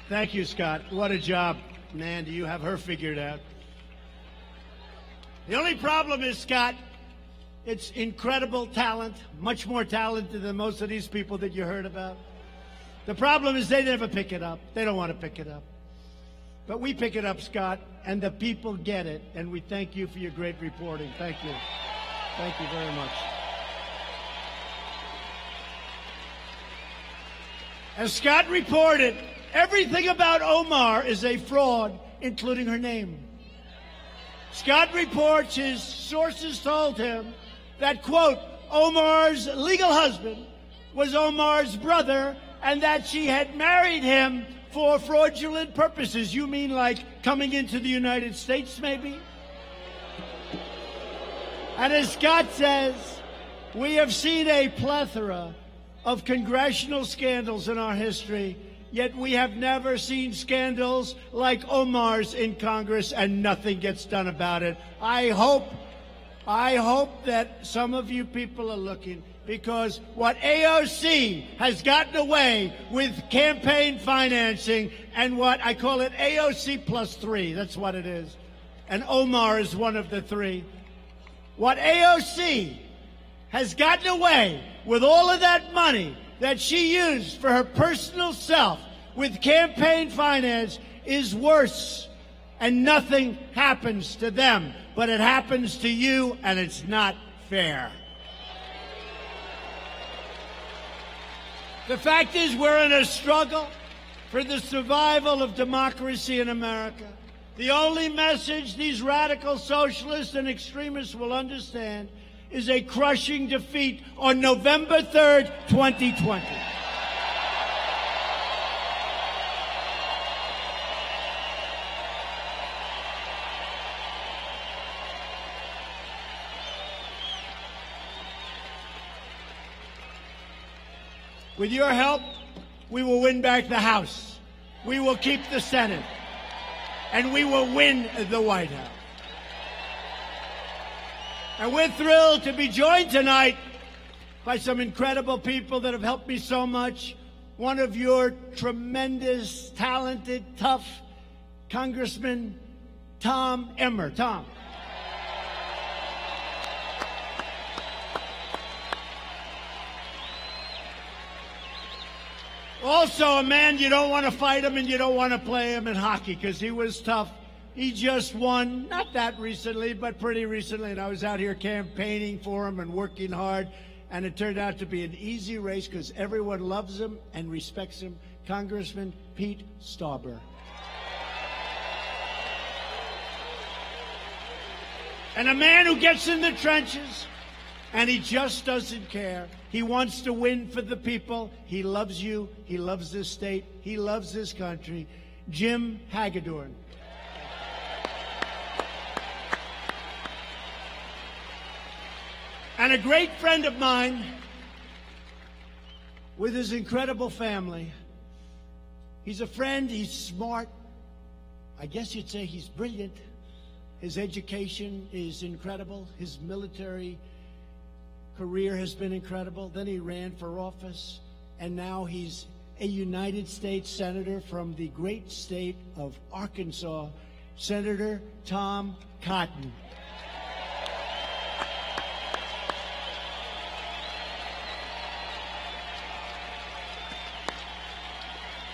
Thank you, Scott. What a job. Man, do you have her figured out. The only problem is, Scott, it's incredible talent, much more talented than most of these people that you heard about. The problem is they never pick it up. They don't want to pick it up. But we pick it up, Scott, and the people get it, and we thank you for your great reporting. Thank you. Thank you very much. As Scott reported, everything about Omar is a fraud, including her name. Scott reports his sources told him that, quote, Omar's legal husband was Omar's brother and that she had married him for fraudulent purposes. You mean like coming into the United States, maybe? And as Scott says, we have seen a plethora of congressional scandals in our history, yet we have never seen scandals like Omar's in Congress, and nothing gets done about it. I hope that some of you people are looking, because what AOC has gotten away with campaign financing, and what I call it AOC plus 3, that's what it is, and Omar is one of the 3. What AOC has gotten away with all of that money that she used for her personal self with campaign finance is worse, and nothing happens to them, but it happens to you, and it's not fair. The fact is, we're in a struggle for the survival of democracy in America. The only message these radical socialists and extremists will understand is a crushing defeat on November 3rd, 2020. With your help, we will win back the House. We will keep the Senate. And we will win the White House. And we're thrilled to be joined tonight by some incredible people that have helped me so much. One of your tremendous, talented, tough Congressman, Tom Emmer. Tom. Also a man you don't want to fight him and you don't want to play him in hockey because he was tough. He just won, not that recently, but pretty recently, and I was out here campaigning for him and working hard, and it turned out to be an easy race because everyone loves him and respects him. Congressman Pete Stauber. And a man who gets in the trenches, and he just doesn't care. He wants to win for the people. He loves you. He loves this state. He loves this country. Jim Hagedorn. And a great friend of mine with his incredible family. He's a friend. He's smart. I guess you'd say he's brilliant. His education is incredible. His military career has been incredible. Then he ran for office, and now he's a United States Senator from the great state of Arkansas, Senator Tom Cotton.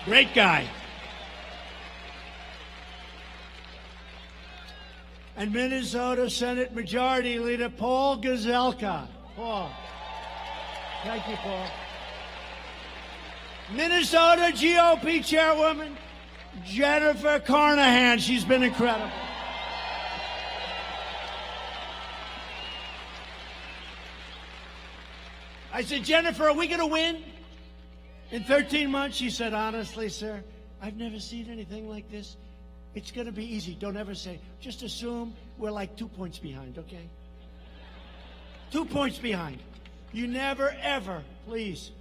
Great guy. And Minnesota Senate Majority Leader Paul Gazelka. Paul. Thank you, Paul. Minnesota GOP Chairwoman Jennifer Carnahan. She's been incredible. I said, Jennifer, are we going to win in 13 months? She said, honestly, sir, I've never seen anything like this. It's going to be easy. Don't ever say. Just assume we're like 2 points behind, okay? 2 points behind. You never, ever, please.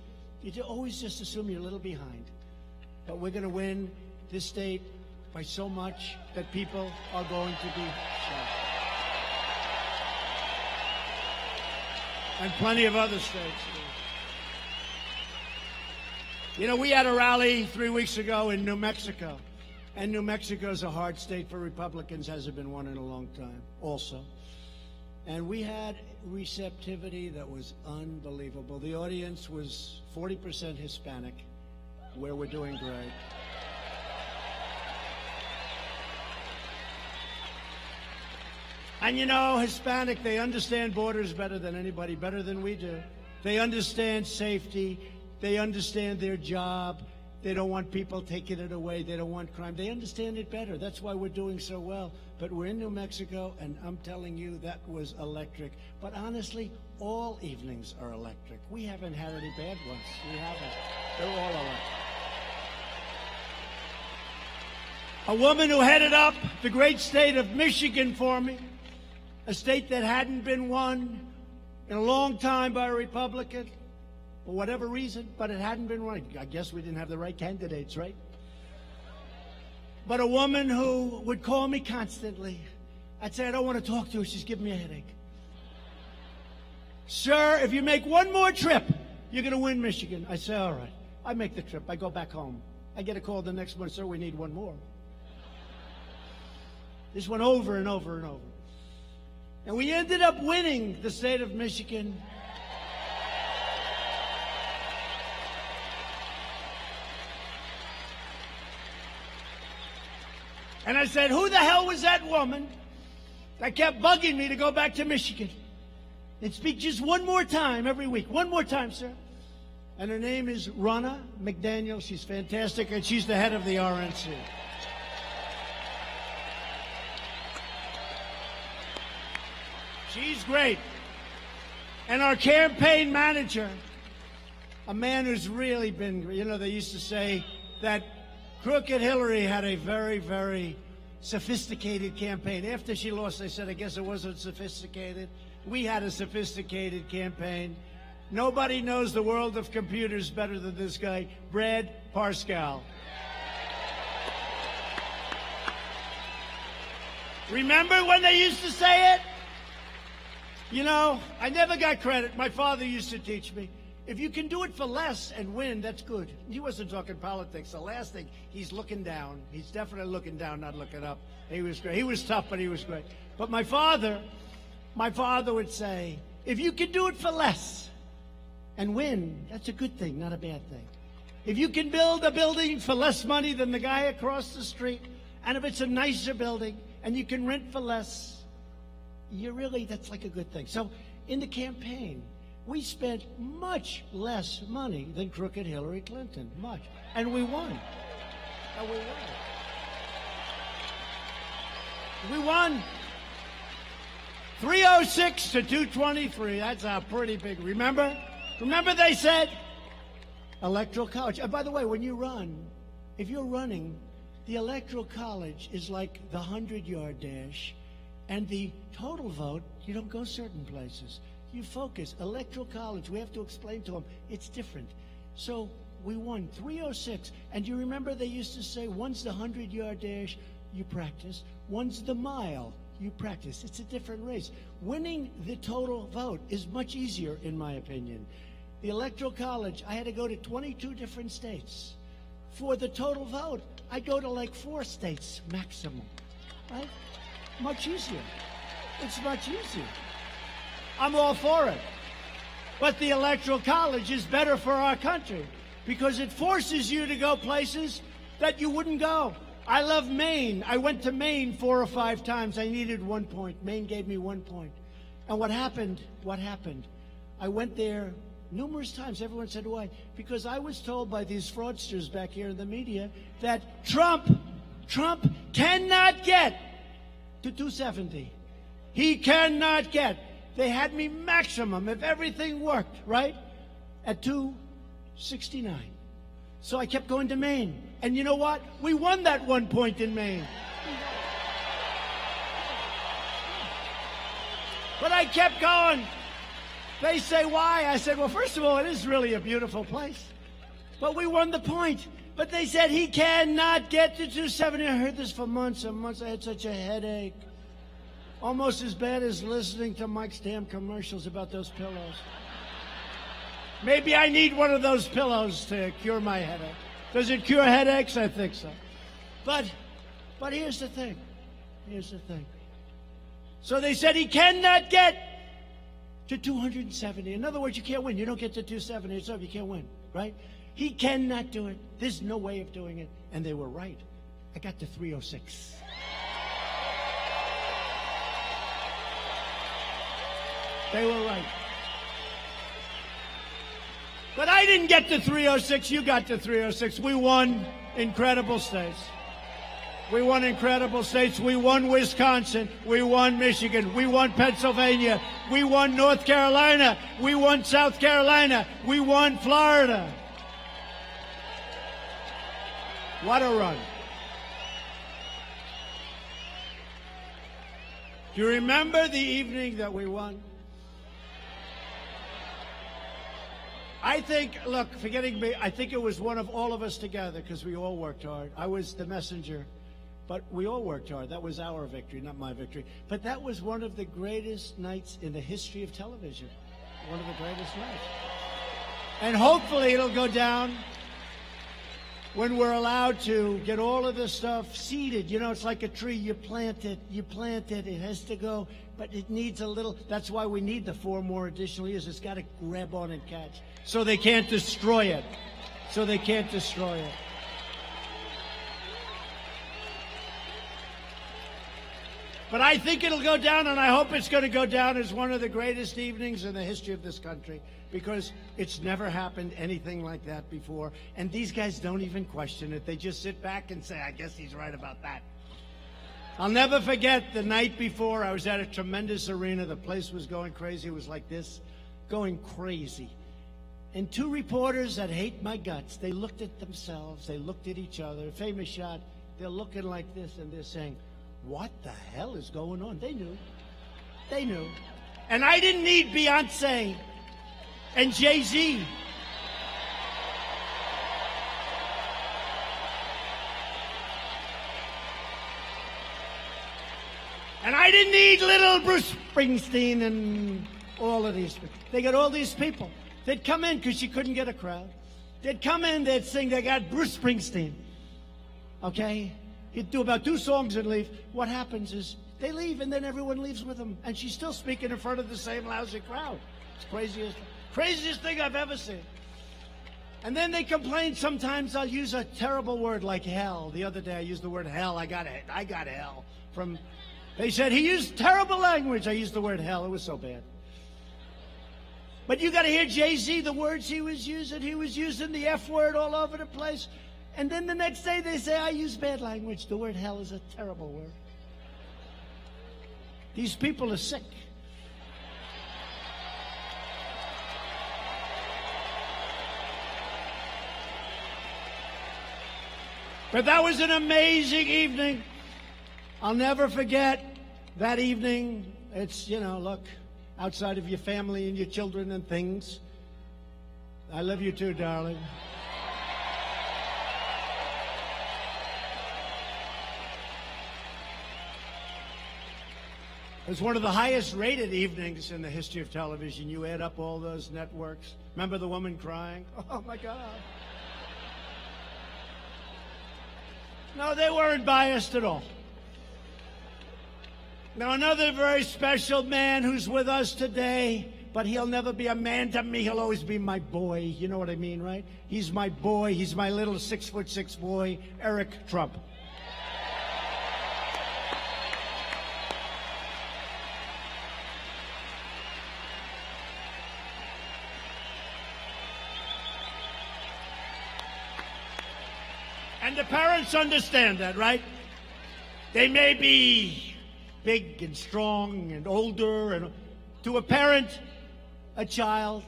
You always just assume you're a little behind. But we're going to win this state by so much that people are going to be shocked. And plenty of other states. You know, we had a rally 3 weeks ago in New Mexico. And New Mexico is a hard state for Republicans, hasn't been one in a long time also. And we had receptivity that was unbelievable. The audience was 40% Hispanic, where we're doing great. And you know, Hispanic, they understand borders better than anybody, better than we do. They understand safety. They understand their job. They don't want people taking it away. They don't want crime. They understand it better. That's why we're doing so well. But we're in New Mexico, and I'm telling you, that was electric. But honestly, all evenings are electric. We haven't had any bad ones. We haven't. They're all electric. A woman who headed up the great state of Michigan for me, a state that hadn't been won in a long time by a Republican, for whatever reason, but it hadn't been right. I guess we didn't have the right candidates, right? But a woman who would call me constantly. I'd say, I don't want to talk to her. She's giving me a headache. Sir, if you make one more trip, you're going to win Michigan. I say, all right. I make the trip. I go back home. I get a call the next one, sir, we need one more. This went over and over and over. And we ended up winning the state of Michigan. And I said, who the hell was that woman that kept bugging me to go back to Michigan and speak just one more time every week? One more time, sir. And her name is Ronna McDaniel. She's fantastic, and she's the head of the RNC. She's great. And our campaign manager, a man who's really been, you know, they used to say that Crooked Hillary had a very, very sophisticated campaign. After she lost, they said, I guess it wasn't sophisticated. We had a sophisticated campaign. Nobody knows the world of computers better than this guy, Brad Parscale. Remember when they used to say it? You know, I never got credit. My father used to teach me, if you can do it for less and win, that's good. He wasn't talking politics. The last thing, he's looking down. He's definitely looking down, not looking up. He was great. He was tough, but he was great. But my father would say, if you can do it for less and win, that's a good thing, not a bad thing. If you can build a building for less money than the guy across the street, and if it's a nicer building and you can rent for less, that's like a good thing. So in the campaign, we spent much less money than crooked Hillary Clinton, much. And we won. And we won. We won 306 to 223. That's a pretty big, remember? Remember they said electoral college. And by the way, when you run, if you're running, the electoral college is like the 100-yard dash. And the total vote, you don't go certain places. You focus. Electoral college, we have to explain to them, it's different. So we won 306. And you remember they used to say, one's the 100-yard dash, you practice. One's the mile, you practice. It's a different race. Winning the total vote is much easier, in my opinion. The electoral college, I had to go to 22 different states. For the total vote, I go to like 4 states maximum, right? Much easier. It's much easier. I'm all for it. But the Electoral College is better for our country because it forces you to go places that you wouldn't go. I love Maine. I went to Maine 4 or 5 times. I needed 1 point. Maine gave me 1 point. And what happened? I went there numerous times. Everyone said, why? Because I was told by these fraudsters back here in the media that Trump cannot get to 270. He cannot get. They had me maximum, if everything worked, right, at 269. So I kept going to Maine. And you know what? We won that 1 point in Maine. But I kept going. They say, why? I said, well, first of all, it is really a beautiful place. But we won the point. But they said he cannot get to 270. I heard this for months and months. I had such a headache. Almost as bad as listening to Mike's damn commercials about those pillows. Maybe I need one of those pillows to cure my headache. Does it cure headaches? I think so. But here's the thing. So they said he cannot get to 270. In other words, you can't win. You don't get to 270. It's over. You can't win, right? He cannot do it. There's no way of doing it. And they were right. I got to 306. They were right. But I didn't get to 306. You got to 306. We won incredible states. We won incredible states. We won Wisconsin. We won Michigan. We won Pennsylvania. We won North Carolina. We won South Carolina. We won Florida. What a run. Do you remember the evening that we won? I think, look, forgetting me, I think it was one of all of us together because we all worked hard. I was the messenger, but we all worked hard. That was our victory, not my victory. But that was one of the greatest nights in the history of television. One of the greatest nights. And hopefully it'll go down when we're allowed to get all of this stuff seeded. You know, it's like a tree. You plant it, it has to go, but it needs a little. That's why we need the 4 more additional years. It's got to grab on and catch. So they can't destroy it. But I think it'll go down, and I hope it's going to go down as one of the greatest evenings in the history of this country, because it's never happened anything like that before. And these guys don't even question it. They just sit back and say, I guess he's right about that. I'll never forget the night before. I was at a tremendous arena. The place was going crazy. It was like this, going crazy. And 2 reporters that hate my guts, they looked at themselves. They looked at each other. Famous shot. They're looking like this, and they're saying, what the hell is going on? They knew. And I didn't need Beyonce and Jay-Z. And I didn't need little Bruce Springsteen and all of these people. They got all these people. They'd come in because you couldn't get a crowd. They'd come in, they'd sing, they got Bruce Springsteen. Okay? He'd do about 2 songs and leave. What happens is they leave and then everyone leaves with them. And she's still speaking in front of the same lousy crowd. It's the craziest thing I've ever seen. And then they complain sometimes I'll use a terrible word like hell. The other day I used the word hell. I got hell. They said he used terrible language. I used the word hell. It was so bad. But you got to hear Jay-Z, the words he was using. He was using the F word all over the place. And then the next day they say, I use bad language. The word hell is a terrible word. These people are sick. But that was an amazing evening. I'll never forget that evening. It's, look, outside of your family and your children and things. I love you too, darling. It was one of the highest rated evenings in the history of television. You add up all those networks. Remember the woman crying? Oh, my God. No, they weren't biased at all. Now, another very special man who's with us today, but he'll never be a man to me. He'll always be my boy. You know what I mean, right? He's my boy. He's my little 6'6" boy, Eric Trump. And the parents understand that, right? They may be big and strong and older, and to a parent, a child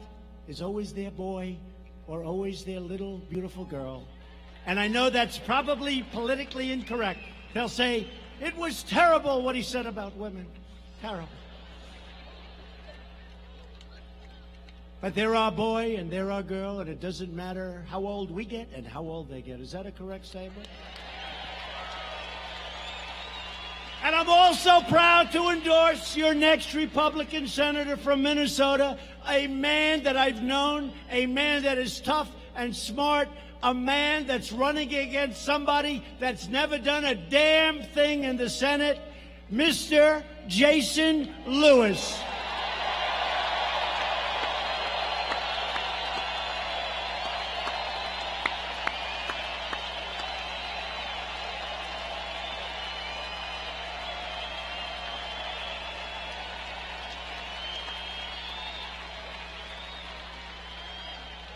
is always their boy or always their little beautiful girl. And I know that's probably politically incorrect. They'll say, it was terrible what he said about women. Terrible. But they're our boy and they're our girl, and it doesn't matter how old we get and how old they get. Is that a correct statement? And I'm also proud to endorse your next Republican senator from Minnesota, a man that I've known, a man that is tough and smart, a man that's running against somebody that's never done a damn thing in the Senate, Mr. Jason Lewis.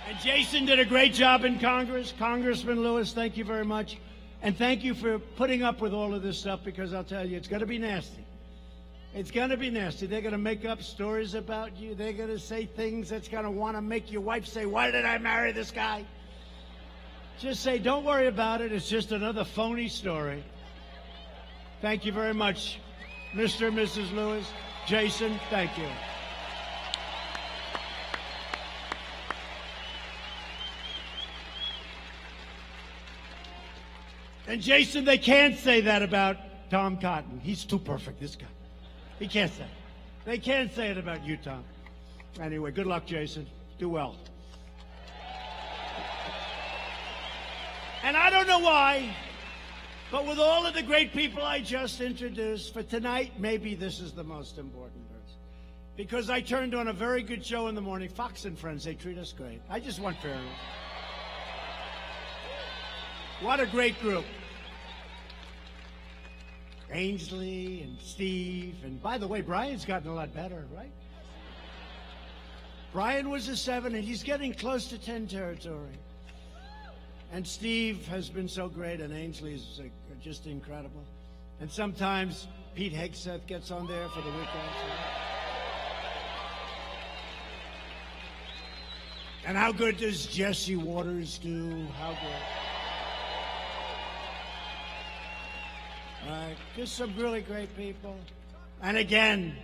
And Jason did a great job in Congress. Congressman Lewis, thank you very much. And thank you for putting up with all of this stuff, because I'll tell you, it's going to be nasty. It's going to be nasty. They're going to make up stories about you. They're going to say things that's going to want to make your wife say, why did I marry this guy? Just say, don't worry about it. It's just another phony story. Thank you very much, Mr. and Mrs. Lewis. Jason, thank you. And Jason, they can't say that about Tom Cotton. He's too perfect, this guy. He can't say it. They can't say it about you, Tom. Anyway, good luck, Jason. Do well. And I don't know why, but with all of the great people I just introduced, for tonight, maybe this is the most important verse. Because I turned on a very good show in the morning, Fox and Friends. They treat us great. I just want fairness. What a great group. Ainsley and Steve, and by the way, Brian's gotten a lot better, right? Brian was a 7, and he's getting close to 10 territory. And Steve has been so great, and Ainsley is just incredible. And sometimes Pete Hegseth gets on there for the weekend. And how good does Jesse Waters do? How good? Just some really great people. And again,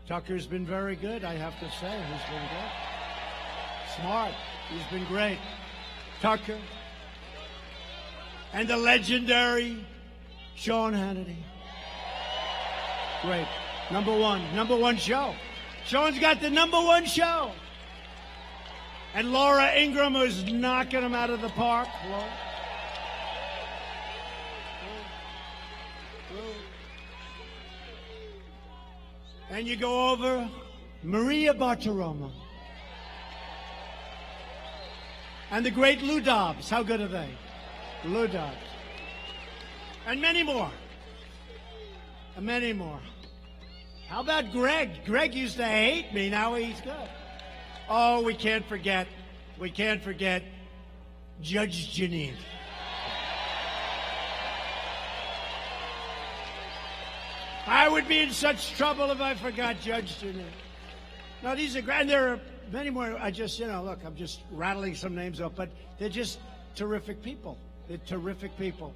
Tucker's been very good, I have to say. He's been good. Smart. He's been great. Tucker. And the legendary Sean Hannity. Great. Number one show. Sean's got the number 1 show. And Laura Ingraham was knocking him out of the park. Laura. And you go over Maria Bartiromo. And the great Lou Dobbs. How good are they? Lou Dobbs. And many more. And many more. How about Greg? Greg used to hate me. Now he's good. Oh, we can't forget Judge Jeanine. I would be in such trouble if I forgot Judge Jeanine. No, these are great. And there are many more. I just, look, I'm just rattling some names off, but they're just terrific people. They're terrific people.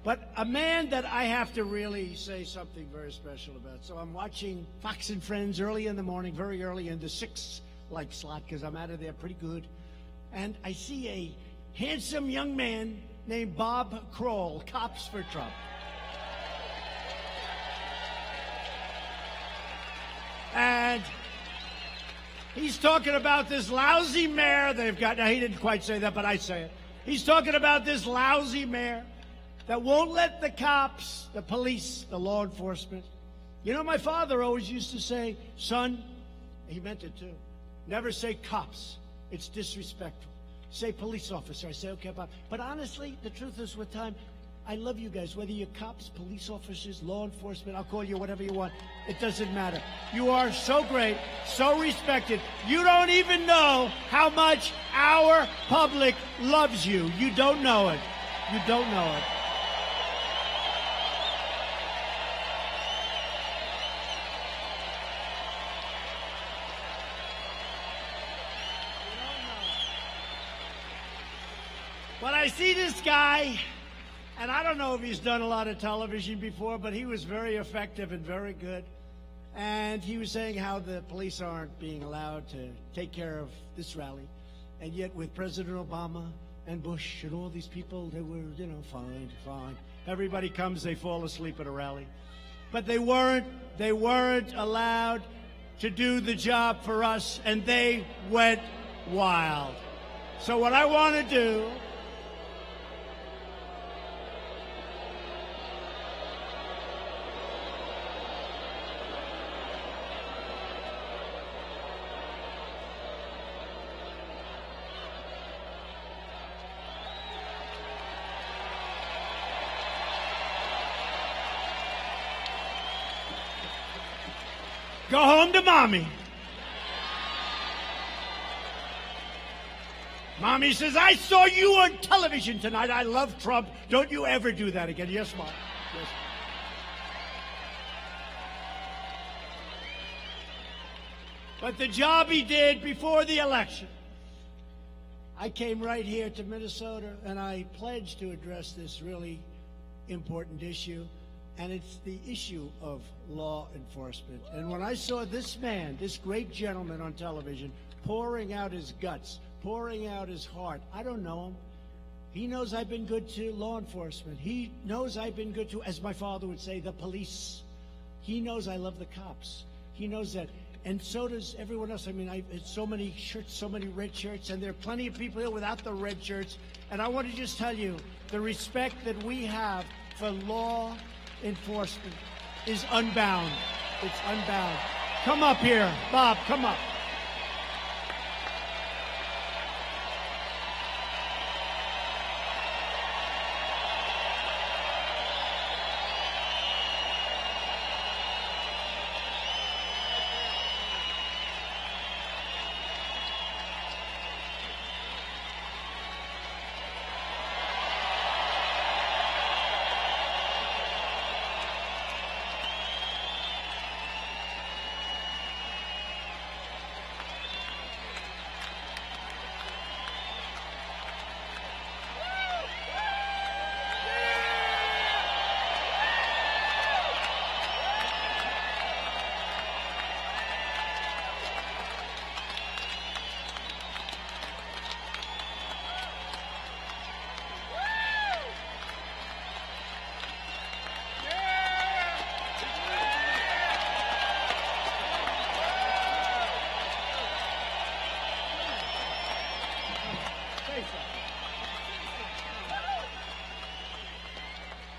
But a man that I have to really say something very special about. So I'm watching Fox and Friends early in the morning, very early in the 6 slot, because I'm out of there pretty good. And I see a handsome young man named Bob Kroll, Cops for Trump. And he's talking about this lousy mayor they've got. Now, he didn't quite say that, but I say it. He's talking about this lousy mayor that won't let the cops, the police, the law enforcement. My father always used to say, son, He meant it too. Never say cops. It's disrespectful. Say police officer. I say, okay, Bob. But honestly, the truth is, with time, I love you guys. Whether you're cops, police officers, law enforcement, I'll call you whatever you want. It doesn't matter. You are so great, so respected. You don't even know how much our public loves you. You don't know it. You don't know it. But I see this guy, and I don't know if he's done a lot of television before, but he was very effective and very good. And he was saying how the police aren't being allowed to take care of this rally. And yet with President Obama and Bush and all these people, they were, fine. Everybody comes, they fall asleep at a rally. But they weren't allowed to do the job for us, and they went wild. So what I want to do... Go home to Mommy. Mommy says, I saw you on television tonight. I love Trump. Don't you ever do that again. Yes, Mom. Yes. But the job he did before the election. I came right here to Minnesota, and I pledged to address this really important issue. And it's the issue of law enforcement. And when I saw this man, this great gentleman on television, pouring out his guts, pouring out his heart, I don't know him. He knows I've been good to law enforcement. He knows I've been good to, as my father would say, the police. He knows I love the cops. He knows that. And so does everyone else. I mean, it's so many shirts, so many red shirts, and there are plenty of people here without the red shirts. And I want to just tell you, the respect that we have for law enforcement is unbound. It's unbound. Come up here, Bob, come up.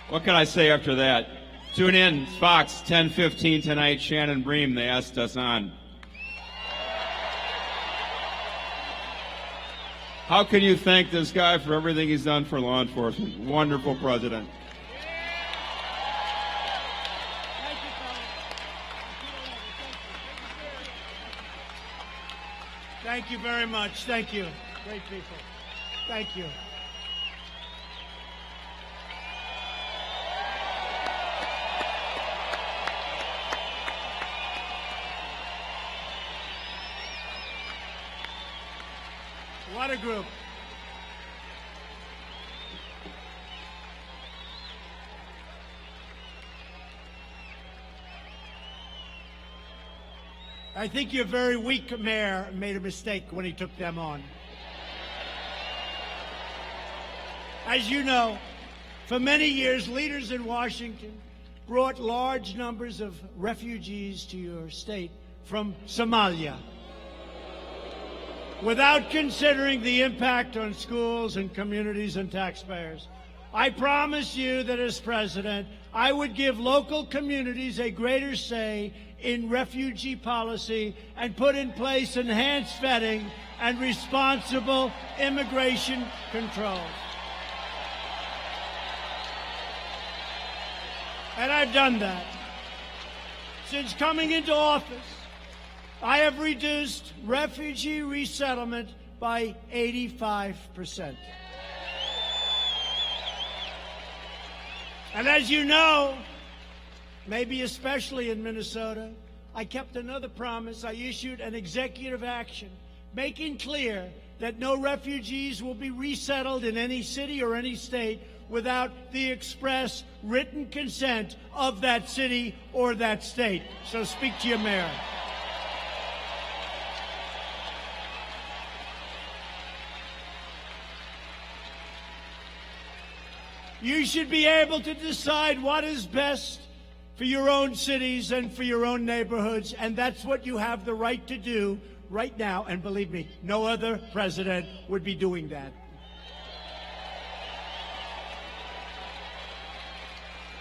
What can I say after that? Tune in, Fox, 10:15 tonight. Shannon Bream, they asked us on. How can you thank this guy for everything he's done for law enforcement? Wonderful president. Thank you very much. Thank you. Great people. Thank you. What a group. I think your very weak mayor made a mistake when he took them on. As you know, for many years, leaders in Washington brought large numbers of refugees to your state from Somalia, without considering the impact on schools and communities and taxpayers. I promised you that as president, I would give local communities a greater say in refugee policy and put in place enhanced vetting and responsible immigration controls. And I've done that. Since coming into office, I have reduced refugee resettlement by 85%. And as you know, maybe especially in Minnesota, I kept another promise. I issued an executive action making clear that no refugees will be resettled in any city or any state without the express written consent of that city or that state. So speak to your mayor. You should be able to decide what is best for your own cities and for your own neighborhoods, and that's what you have the right to do right now. And believe me, no other president would be doing that.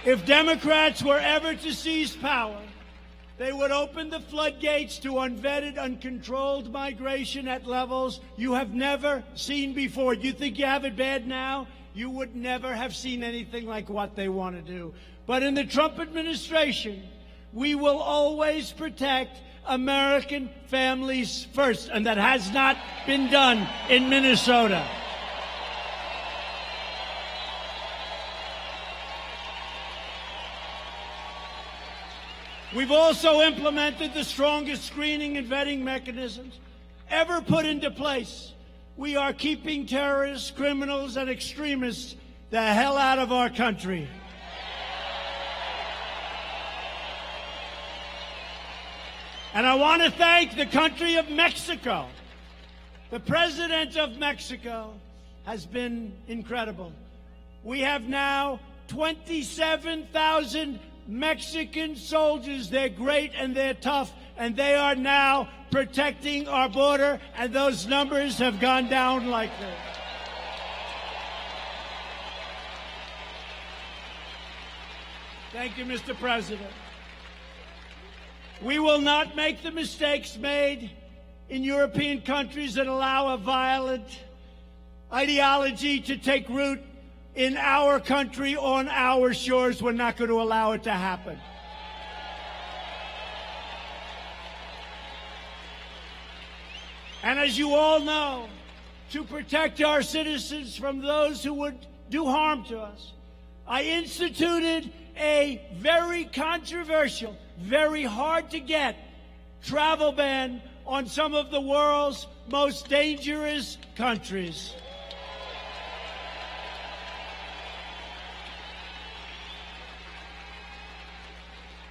If Democrats were ever to seize power, they would open the floodgates to unvetted, uncontrolled migration at levels you have never seen before. You think you have it bad now? You would never have seen anything like what they want to do. But in the Trump administration, we will always protect American families first, and that has not been done in Minnesota. We've also implemented the strongest screening and vetting mechanisms ever put into place. We are keeping terrorists, criminals, and extremists the hell out of our country. And I want to thank the country of Mexico. The president of Mexico has been incredible. We have now 27,000 Mexican soldiers. They're great and they're tough, and they are now protecting our border, and those numbers have gone down like this. Thank you, Mr. President. We will not make the mistakes made in European countries that allow a violent ideology to take root in our country, on our shores. We're not going to allow it to happen. And as you all know, to protect our citizens from those who would do harm to us, I instituted a very controversial, very hard to get travel ban on some of the world's most dangerous countries.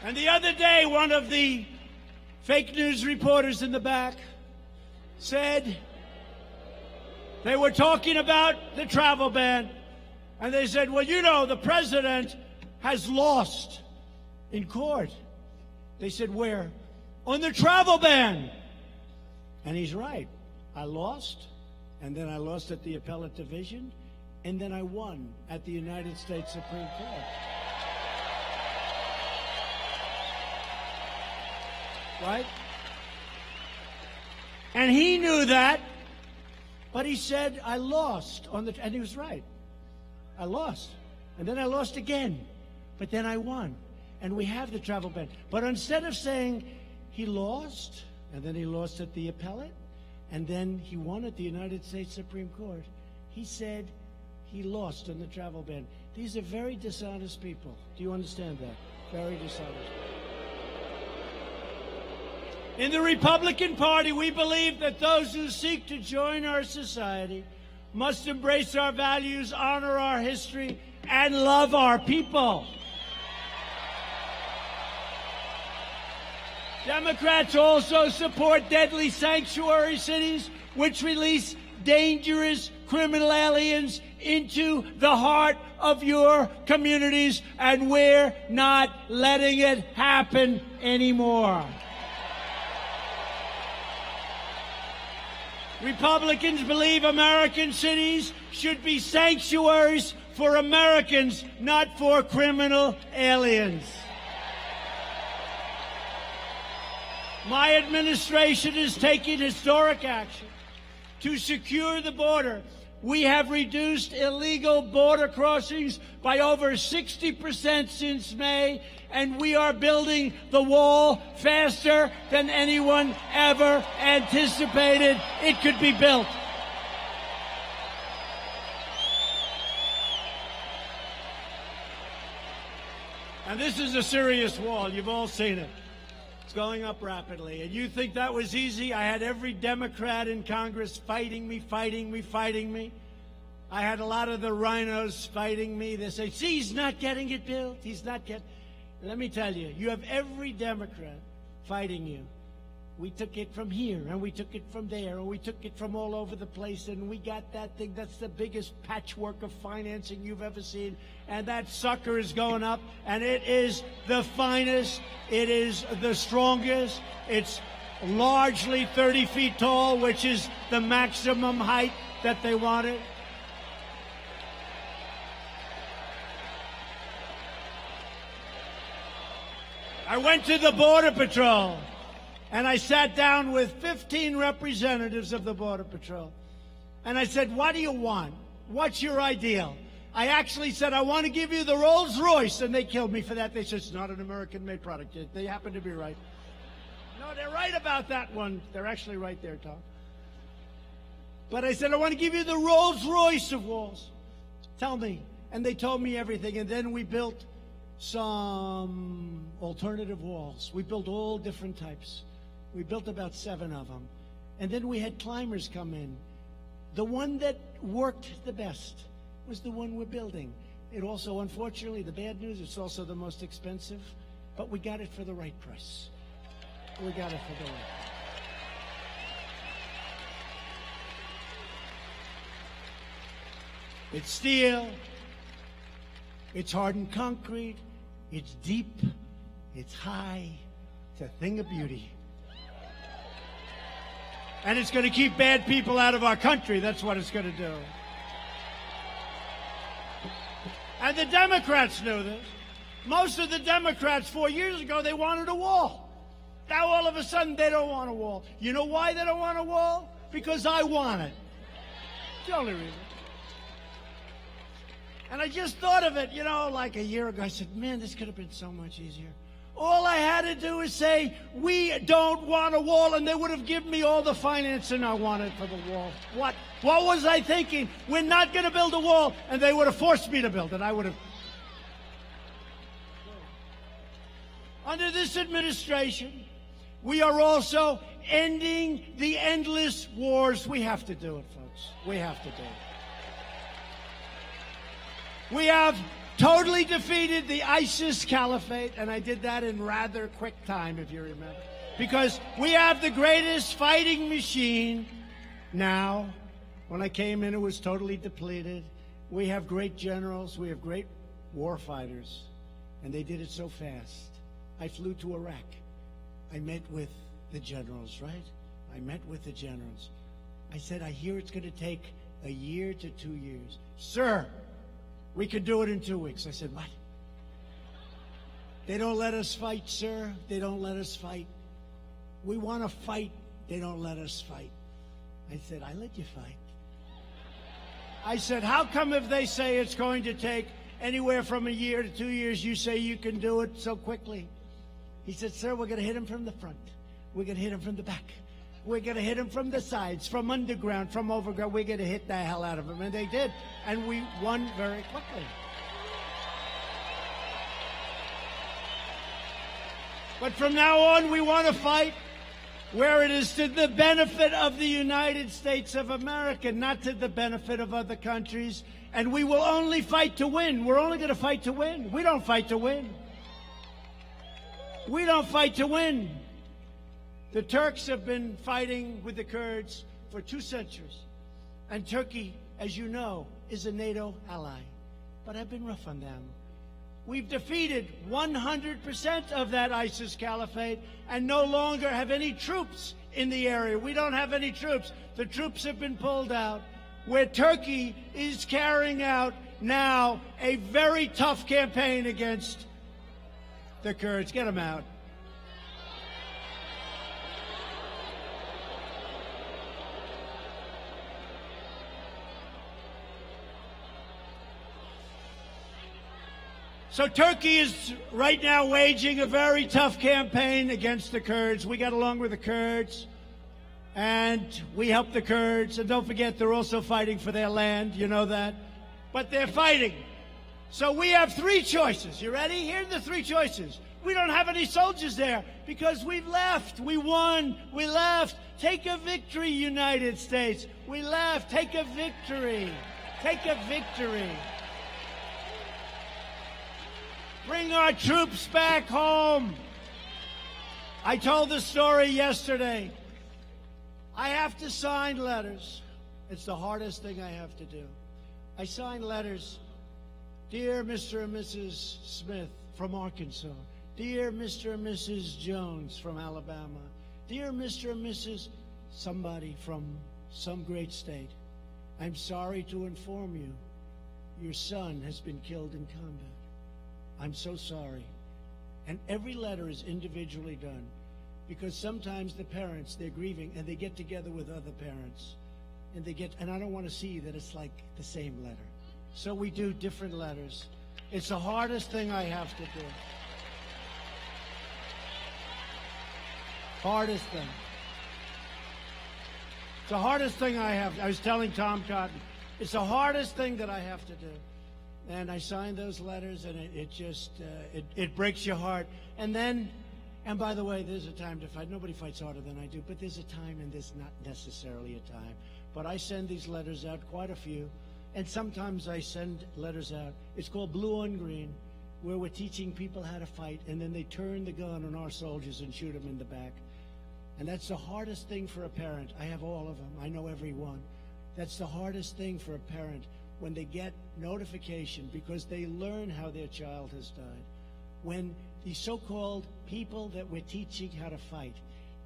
And the other day, one of the fake news reporters in the back said they were talking about the travel ban, and they said, well, you know, the president has lost in court. They said, where? On the travel ban. And he's right. I lost, and then I lost at the appellate division, and then I won at the United States Supreme Court. Right? And he knew that, but he said, I lost on the, and he was right. I lost. And then I lost again. But then I won. And we have the travel ban. But instead of saying he lost, and then he lost at the appellate, and then he won at the United States Supreme Court, he said he lost on the travel ban. These are very dishonest people. Do you understand that? Very dishonest. In the Republican Party, we believe that those who seek to join our society must embrace our values, honor our history, and love our people. Democrats also support deadly sanctuary cities, which release dangerous criminal aliens into the heart of your communities, and we're not letting it happen anymore. Republicans believe American cities should be sanctuaries for Americans, not for criminal aliens. My administration is taking historic action to secure the border. We have reduced illegal border crossings by over 60% since May, and we are building the wall faster than anyone ever anticipated it could be built. And this is a serious wall. You've all seen it. It's going up rapidly. And you think that was easy? I had every Democrat in Congress fighting me. I had a lot of the rhinos fighting me. They say, see, he's not getting it built. He's not getting... Let me tell you, you have every Democrat fighting you. We took it from here, and we took it from there, and we took it from all over the place, and we got that thing. That's the biggest patchwork of financing you've ever seen. And that sucker is going up, and it is the finest. It is the strongest. It's largely 30 feet tall, which is the maximum height that they wanted. I went to the Border Patrol, and I sat down with 15 representatives of the Border Patrol. And I said, what do you want? What's your ideal? I actually said, I want to give you the Rolls Royce. And they killed me for that. They said, it's not an American-made product. They happen to be right. No, they're right about that one. They're actually right there, Tom. But I said, I want to give you the Rolls Royce of walls. Tell me. And they told me everything. And then we built some alternative walls. We built all different types. We built about 7 of them. And then we had climbers come in. The one that worked the best was the one we're building. It also, unfortunately, the bad news, it's also the most expensive, but we got it for the right price. We got it for the right price. It's steel, it's hardened concrete, it's deep, it's high, it's a thing of beauty. And it's going to keep bad people out of our country. That's what it's going to do. And the Democrats knew this. Most of the Democrats 4 years ago, they wanted a wall. Now all of a sudden they don't want a wall. You know why they don't want a wall? Because I want it. It's the only reason. And I just thought of it, like a year ago. I said, man, this could have been so much easier. All I had to do is say, we don't want a wall, and they would have given me all the financing I wanted for the wall. What was I thinking? We're not going to build a wall, and they would have forced me to build it. I would have. Under this administration, we are also ending the endless wars. We have to do it, folks. We have to do it. We have totally defeated the ISIS caliphate, and I did that in rather quick time, if you remember. Because we have the greatest fighting machine now. When I came in, it was totally depleted. We have great generals. We have great war fighters. And they did it so fast. I flew to Iraq. I met with the generals, right? I met with the generals. I said, I hear it's going to take a year to 2 years. Sir, we could do it in 2 weeks. I said, what? They don't let us fight, sir. They don't let us fight. We want to fight. They don't let us fight. I said, I let you fight. I said, how come if they say it's going to take anywhere from a year to 2 years, you say you can do it so quickly? He said, sir, we're going to hit him from the front. We're going to hit him from the back. We're going to hit him from the sides, from underground, from overground. We're going to hit the hell out of him. And they did. And we won very quickly. But from now on, we want to fight where it is to the benefit of the United States of America, not to the benefit of other countries. And we will only fight to win. We're only going to fight to win. We don't fight to win. We don't fight to win. The Turks have been fighting with the Kurds for 2 centuries. And Turkey, as you know, is a NATO ally. But I've been rough on them. We've defeated 100% of that ISIS caliphate and no longer have any troops in the area. We don't have any troops. The troops have been pulled out. Where Turkey is carrying out now a very tough campaign against the Kurds. Get them out. So Turkey is right now waging a very tough campaign against the Kurds. We got along with the Kurds, and we help the Kurds. And don't forget, they're also fighting for their land. You know that. But they're fighting. So we have three choices. You ready? Here are the three choices. We don't have any soldiers there because we've left. We won. We left. Take a victory, United States. We left. Take a victory. Take a victory. Bring our troops back home. I told the story yesterday. I have to sign letters. It's the hardest thing I have to do. I sign letters. Dear Mr. and Mrs. Smith from Arkansas. Dear Mr. and Mrs. Jones from Alabama. Dear Mr. and Mrs. somebody from some great state. I'm sorry to inform you, your son has been killed in combat. I'm so sorry. And every letter is individually done because sometimes the parents, they're grieving and they get together with other parents and I don't want to see that it's like the same letter. So we do different letters. It's the hardest thing I have to do. Hardest thing. It's the hardest thing I have. I was telling Tom Cotton, it's the hardest thing that I have to do. And I signed those letters, and it just breaks your heart. And by the way, there's a time to fight. Nobody fights harder than I do, but there's a time, and there's not necessarily a time. But I send these letters out, quite a few, and sometimes I send letters out. It's called Blue on Green, where we're teaching people how to fight, and then they turn the gun on our soldiers and shoot them in the back. And that's the hardest thing for a parent. I have all of them. I know every one. That's the hardest thing for a parent, when they get notification because they learn how their child has died. When the so-called people that we're teaching how to fight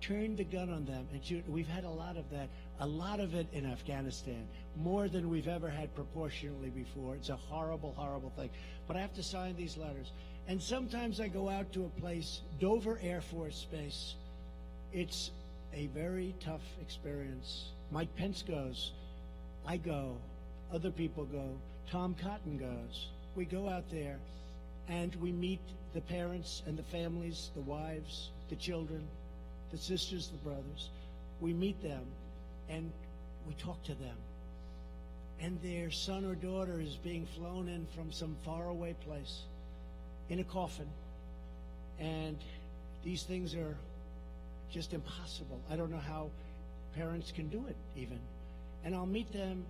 turn the gun on them and shoot. We've had a lot of that, a lot of it in Afghanistan, more than we've ever had proportionally before. It's a horrible, horrible thing. But I have to sign these letters. And sometimes I go out to a place, Dover Air Force Base. It's a very tough experience. Mike Pence goes. I go. Other people go. Tom Cotton goes. We go out there and we meet the parents and the families, the wives, the children, the sisters, the brothers. We meet them and we talk to them. And their son or daughter is being flown in from some faraway place in a coffin. And these things are just impossible. I don't know how parents can do it even. And I'll meet them.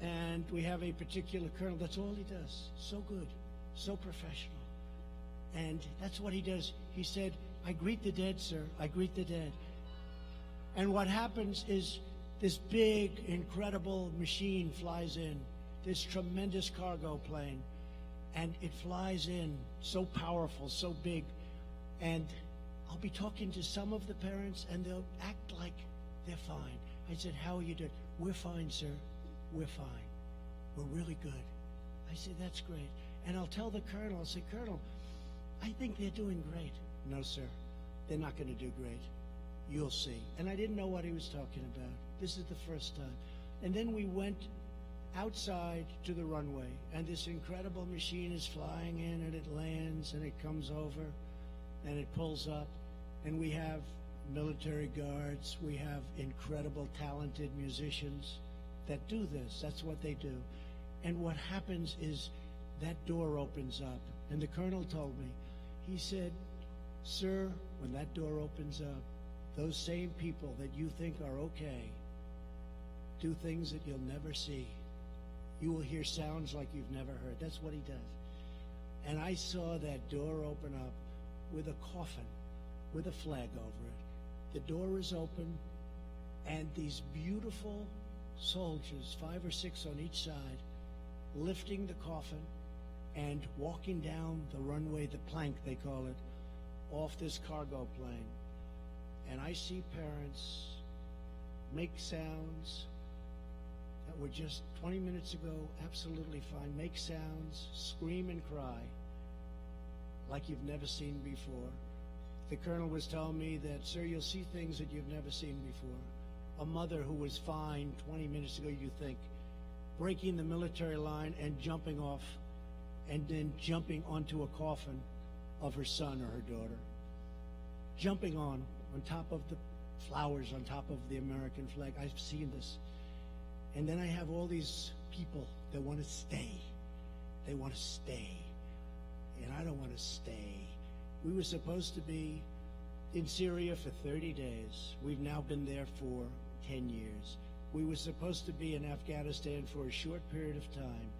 And we have a particular colonel, that's all he does. So good, so professional. And that's what he does. He said, I greet the dead, sir. I greet the dead. And what happens is this big, incredible machine flies in, this tremendous cargo plane. And it flies in, so powerful, so big. And I'll be talking to some of the parents, and they'll act like they're fine. I said, how are you doing? We're fine, sir. We're fine. We're really good. I say, that's great. And I'll tell the colonel, I'll say, Colonel, I think they're doing great. No, sir, they're not going to do great. You'll see. And I didn't know what he was talking about. This is the first time. And then we went outside to the runway, and this incredible machine is flying in, and it lands, and it comes over, and it pulls up, and we have military guards. We have incredible, talented musicians that do this. That's what they do. And what happens is that door opens up. And the colonel told me, he said, sir, when that door opens up, those same people that you think are okay do things that you'll never see. You will hear sounds like you've never heard. That's what he does. And I saw that door open up with a coffin, with a flag over it. The door is open, and these beautiful soldiers, 5 or 6 on each side, lifting the coffin and walking down the runway, the plank they call it, off this cargo plane. And I see parents make sounds that were just 20 minutes ago absolutely fine. Make sounds, scream and cry like you've never seen before. The colonel was telling me that, sir, you'll see things that you've never seen before. A mother who was fine 20 minutes ago, you think, breaking the military line and jumping off and then jumping onto a coffin of her son or her daughter. Jumping on top of the flowers, on top of the American flag. I've seen this. And then I have all these people that want to stay. They want to stay. And I don't want to stay. We were supposed to be in Syria for 30 days. We've now been there for 10 years. We were supposed to be in Afghanistan for a short period of time.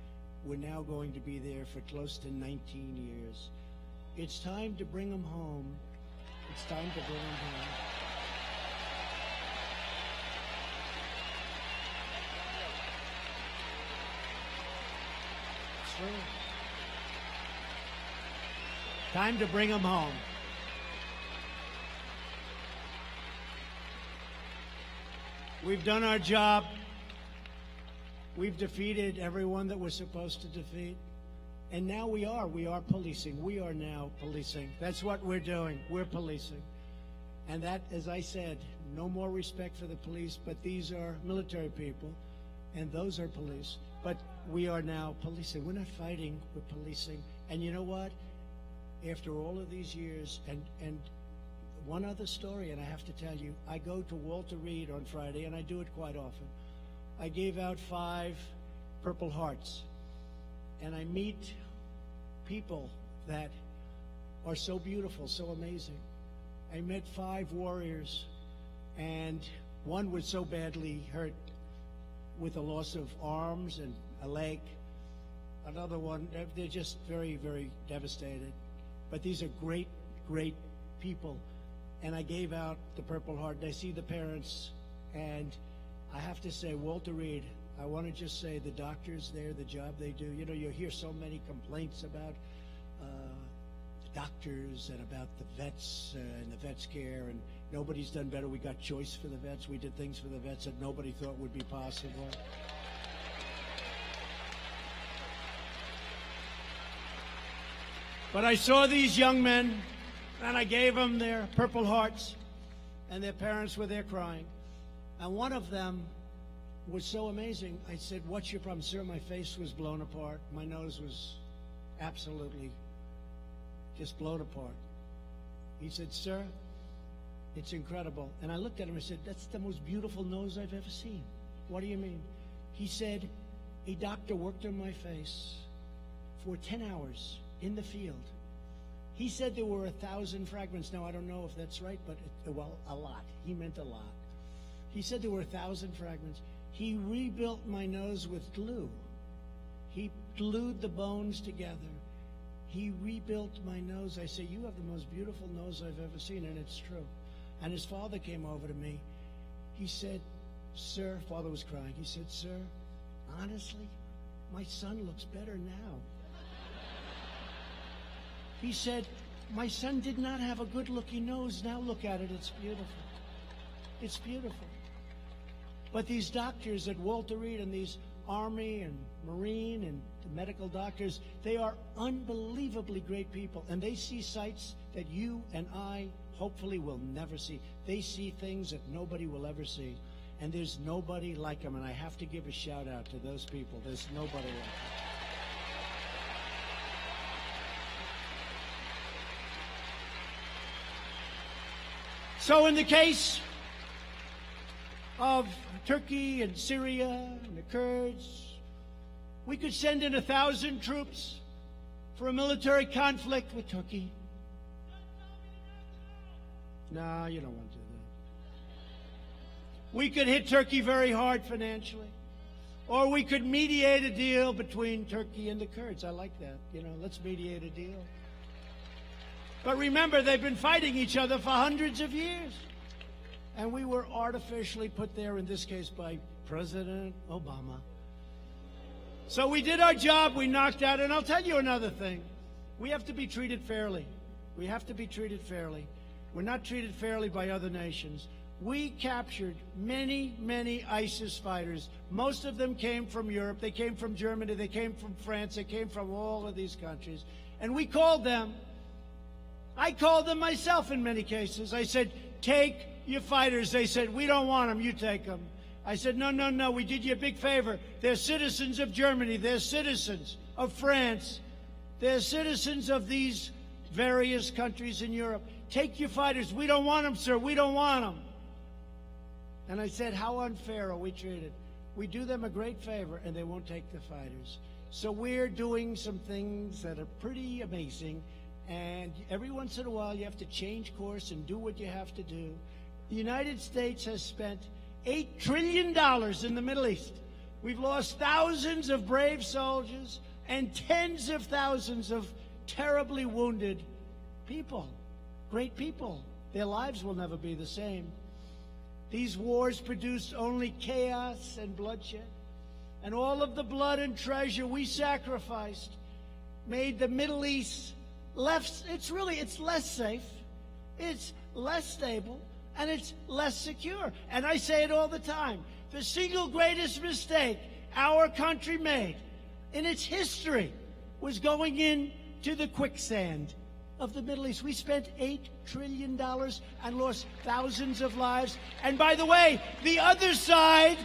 We're now going to be there for close to 19 years. It's time to bring them home. It's time to bring them home. It's true. Time to bring them home. We've done our job. We've defeated everyone that we're supposed to defeat. And now we are policing. We are now policing. That's what we're doing. We're policing. And that, as I said, no more respect for the police, but these are military people, and those are police. But we are now policing. We're not fighting, we're policing. And you know what? After all of these years, and one other story, and I have to tell you, I go to Walter Reed on Friday, and I do it quite often. I gave out 5 Purple Hearts, and I meet people that are so beautiful, so amazing. I met 5 warriors, and one was so badly hurt with a loss of arms and a leg. Another one, they're just very, very devastated. But these are great, great people. And I gave out the Purple Heart, and I see the parents, and I have to say, Walter Reed, I want to just say the doctors there, the job they do. You know, you hear so many complaints about the doctors and about the vets and the vets care, and nobody's done better. We got choice for the vets. We did things for the vets that nobody thought would be possible. But I saw these young men, and I gave them their Purple Hearts, and their parents were there crying. And one of them was so amazing. I said, "What's your problem?" "Sir, my face was blown apart. My nose was absolutely just blown apart." He said, "Sir, it's incredible." And I looked at him and said, "That's the most beautiful nose I've ever seen." "What do you mean?" He said, "A doctor worked on my face for 10 hours in the field. He said there were 1,000 fragments." Now, I don't know if that's right, but, well, a lot. He meant a lot. He said there were 1,000 fragments. He rebuilt my nose with glue. He glued the bones together. He rebuilt my nose. I say, "You have the most beautiful nose I've ever seen," and it's true. And his father came over to me. He said, "Sir," father was crying. He said, "Sir, honestly, my son looks better now." He said, "My son did not have a good-looking nose. Now look at it. It's beautiful. It's beautiful." But these doctors at Walter Reed and these Army and Marine and the medical doctors, they are unbelievably great people. And they see sights that you and I hopefully will never see. They see things that nobody will ever see. And there's nobody like them. And I have to give a shout out to those people. There's nobody like them. So in the case of Turkey and Syria and the Kurds, we could send in 1,000 troops for a military conflict with Turkey. No, you don't want to do that. We could hit Turkey very hard financially. Or we could mediate a deal between Turkey and the Kurds. I like that. You know, let's mediate a deal. But remember, they've been fighting each other for hundreds of years. And we were artificially put there, in this case, by President Obama. So we did our job. We knocked out. And I'll tell you another thing. We have to be treated fairly. We have to be treated fairly. We're not treated fairly by other nations. We captured many, many ISIS fighters. Most of them came from Europe. They came from Germany. They came from France. They came from all of these countries. And we called them. I called them myself in many cases. I said, take your fighters. They said, we don't want them. You take them. I said, no, no, no. We did you a big favor. They're citizens of Germany. They're citizens of France. They're citizens of these various countries in Europe. Take your fighters. We don't want them, sir. We don't want them. And I said, how unfair are we treated? We do them a great favor, and they won't take the fighters. So we're doing some things that are pretty amazing, and every once in a while you have to change course and do what you have to do. The United States has spent $8 trillion in the Middle East. We've lost thousands of brave soldiers and tens of thousands of terribly wounded people, great people. Their lives will never be the same. These wars produced only chaos and bloodshed. And all of the blood and treasure we sacrificed made the Middle East it's less safe, it's less stable, and it's less secure. And I say it all the time. The single greatest mistake our country made in its history was going into the quicksand of the Middle East. We spent $8 trillion and lost thousands of lives. And by the way, the other side,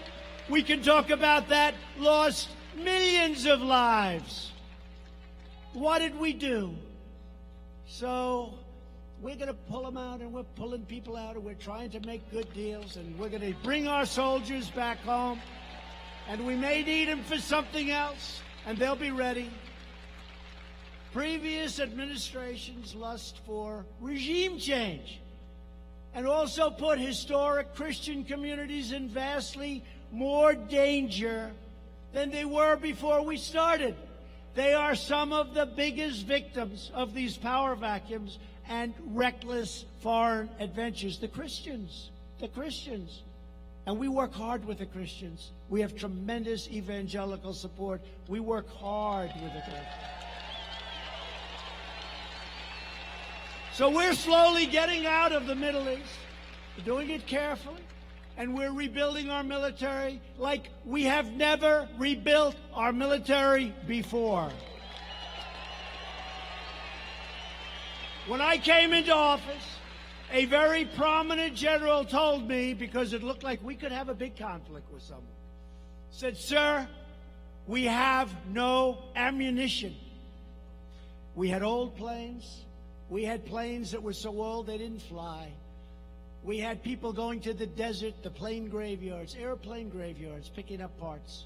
we can talk about that, lost millions of lives. What did we do? So we're going to pull them out, and we're pulling people out, and we're trying to make good deals, and we're going to bring our soldiers back home. And we may need them for something else, and they'll be ready. Previous administrations lust for regime change and also put historic Christian communities in vastly more danger than they were before we started. They are some of the biggest victims of these power vacuums and reckless foreign adventures. The Christians. And we work hard with the Christians. We have tremendous evangelical support. We work hard with the Christians. So we're slowly getting out of the Middle East. We're doing it carefully, and we're rebuilding our military like we have never rebuilt our military before. When I came into office, a very prominent general told me, because it looked like we could have a big conflict with someone, said, sir, we have no ammunition. We had old planes. We had planes that were so old they didn't fly. We had people going to the desert, the plane graveyards, airplane graveyards, picking up parts.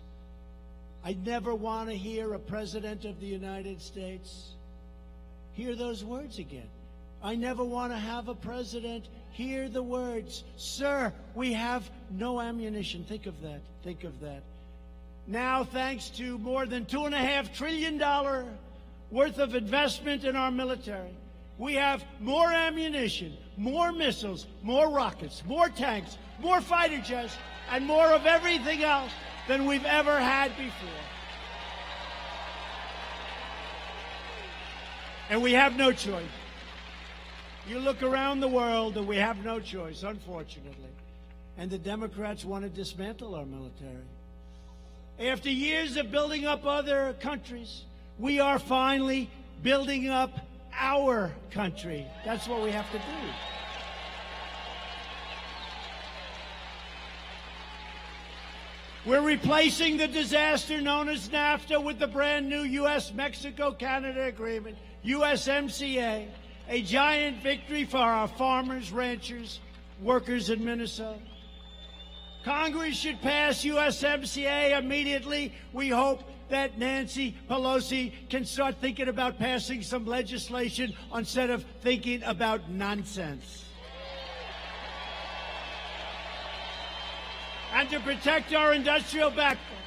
I never want to hear a president of the United States hear those words again. I never want to have a president hear the words, sir, we have no ammunition. Think of that. Think of that. Now, thanks to more than $2.5 trillion worth of investment in our military, we have more ammunition, more missiles, more rockets, more tanks, more fighter jets, and more of everything else than we've ever had before. And we have no choice. You look around the world and we have no choice, unfortunately. And the Democrats want to dismantle our military. After years of building up other countries, we are finally building up our country. That's what we have to do. We're replacing the disaster known as NAFTA with the brand new U.S.-Mexico-Canada agreement, USMCA, a giant victory for our farmers, ranchers, workers in Minnesota. Congress should pass USMCA immediately. We hope that Nancy Pelosi can start thinking about passing some legislation instead of thinking about nonsense. And to protect our industrial backbone,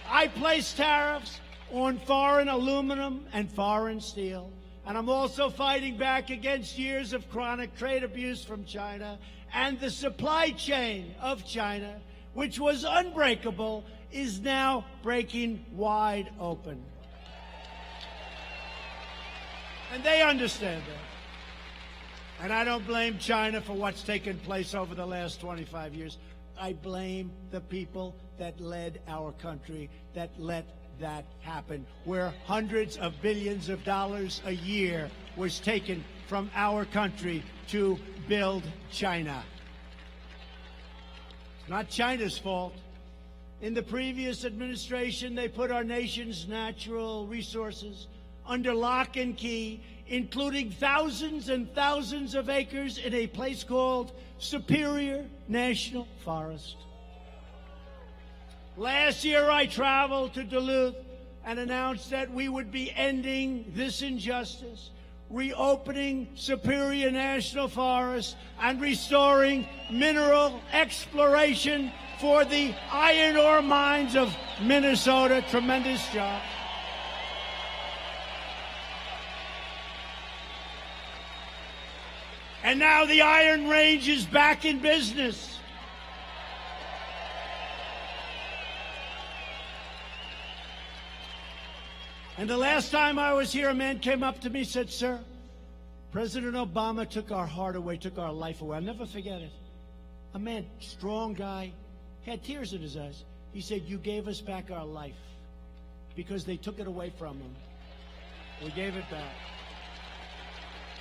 I place tariffs on foreign aluminum and foreign steel. And I'm also fighting back against years of chronic trade abuse from China, and the supply chain of China, which was unbreakable, is now breaking wide open. And they understand that. And I don't blame China for what's taken place over the last 25 years. I blame the people that led our country, that let that happen, where hundreds of billions of dollars a year was taken from our country to build China. It's not China's fault. In the previous administration, they put our nation's natural resources under lock and key, including thousands and thousands of acres in a place called Superior National Forest. Last year, I traveled to Duluth and announced that we would be ending this injustice, reopening Superior National Forest, and restoring mineral exploration for the iron ore mines of Minnesota. Tremendous job. And now the Iron Range is back in business. And the last time I was here, a man came up to me and said, "Sir, President Obama took our heart away, took our life away." I'll never forget it. A man, strong guy, had tears in his eyes. He said, "You gave us back our life because they took it away from him. We gave it back."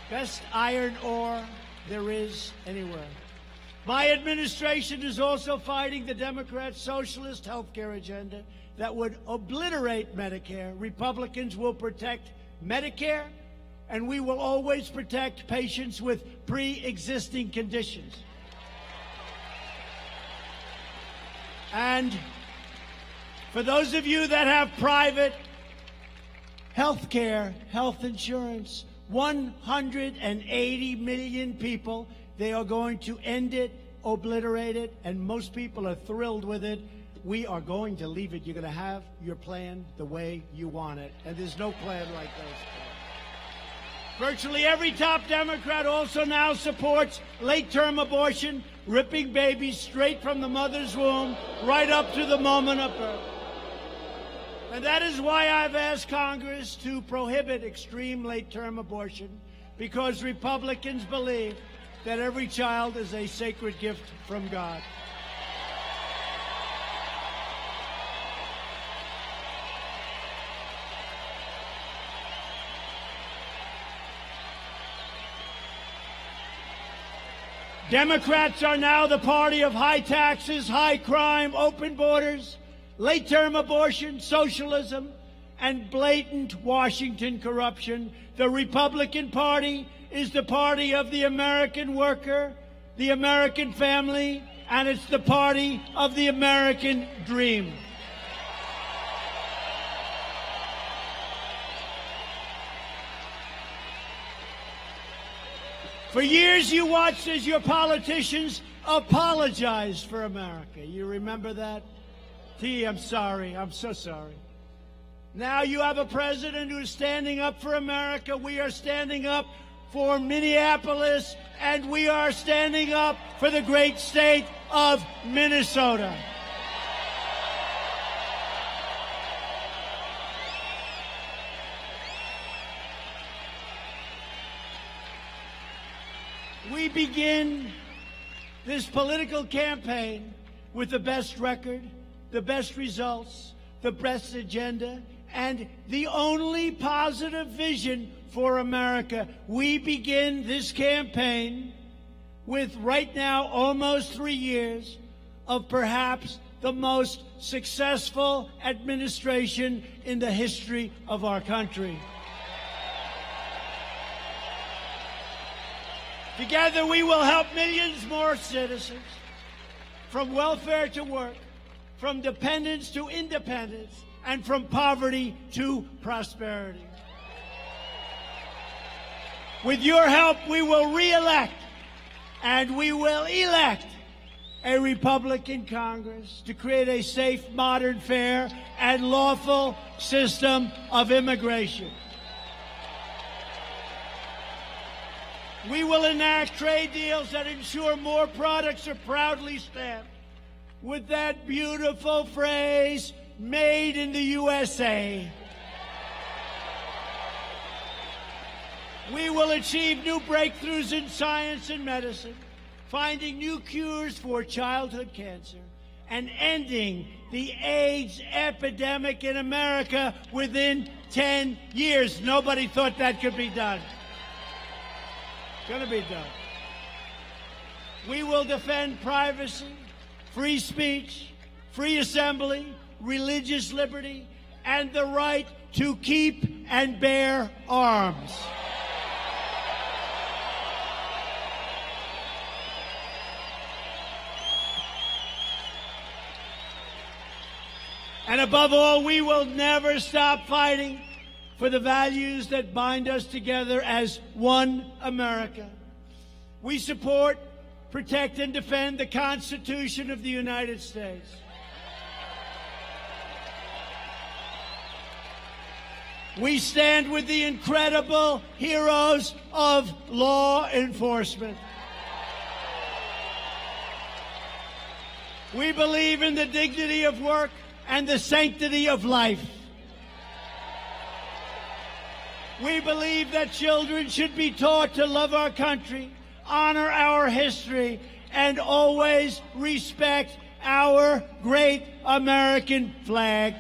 Best iron ore there is anywhere. My administration is also fighting the Democrat socialist health care agenda that would obliterate Medicare. Republicans will protect Medicare, and we will always protect patients with pre-existing conditions. And for those of you that have private health care, health insurance, 180 million people, they are going to end it, obliterate it, and most people are thrilled with it. We are going to leave it. You're going to have your plan the way you want it. And there's no plan like those. Virtually every top Democrat also now supports late-term abortion, ripping babies straight from the mother's womb right up to the moment of birth. And that is why I've asked Congress to prohibit extreme late-term abortion, because Republicans believe that every child is a sacred gift from God. Democrats are now the party of high taxes, high crime, open borders, late-term abortion, socialism, and blatant Washington corruption. The Republican Party is the party of the American worker, the American family, and it's the party of the American dream. For years, you watched as your politicians apologized for America. You remember that? T, I'm sorry. I'm so sorry. Now you have a president who's standing up for America. We are standing up for Minneapolis, and we are standing up for the great state of Minnesota. We begin this political campaign with the best record, the best results, the best agenda, and the only positive vision for America. We begin this campaign with, right now, almost 3 years of perhaps the most successful administration in the history of our country. Together, we will help millions more citizens, from welfare to work, from dependence to independence, and from poverty to prosperity. With your help, we will re-elect and we will elect a Republican Congress to create a safe, modern, fair, and lawful system of immigration. We will enact trade deals that ensure more products are proudly stamped with that beautiful phrase, "Made in the USA." We will achieve new breakthroughs in science and medicine, finding new cures for childhood cancer, and ending the AIDS epidemic in America within 10 years. Nobody thought that could be done. It's going to be done. We will defend privacy, free speech, free assembly, religious liberty, and the right to keep and bear arms. And above all, we will never stop fighting for the values that bind us together as one America. We support, protect, and defend the Constitution of the United States. We stand with the incredible heroes of law enforcement. We believe in the dignity of work and the sanctity of life. We believe that children should be taught to love our country, honor our history, and always respect our great American flag.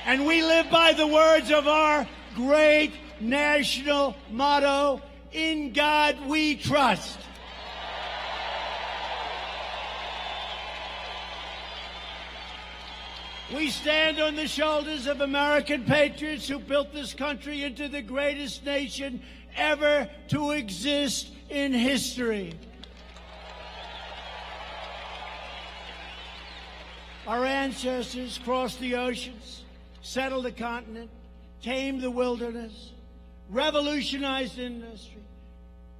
And we live by the words of our great national motto, "In God we trust." We stand on the shoulders of American patriots who built this country into the greatest nation ever to exist in history. Our ancestors crossed the oceans, settled the continent, tamed the wilderness, revolutionized industry,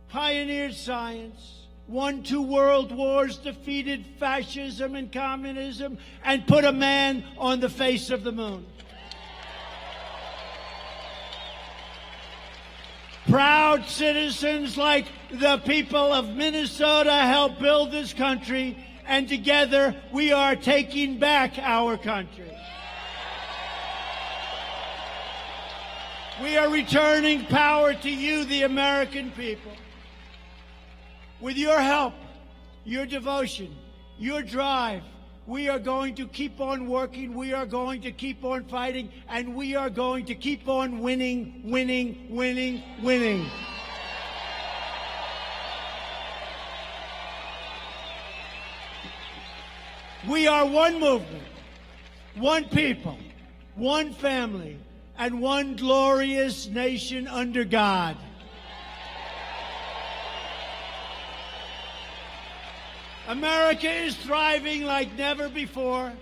pioneered science, won 2 world wars, defeated fascism and communism, and put a man on the face of the moon. Proud citizens like the people of Minnesota helped build this country, and together we are taking back our country. We are returning power to you, the American people. With your help, your devotion, your drive, we are going to keep on working, we are going to keep on fighting, and we are going to keep on winning, winning, winning, winning. We are one movement, one people, one family, and one glorious nation under God. America is thriving like never before.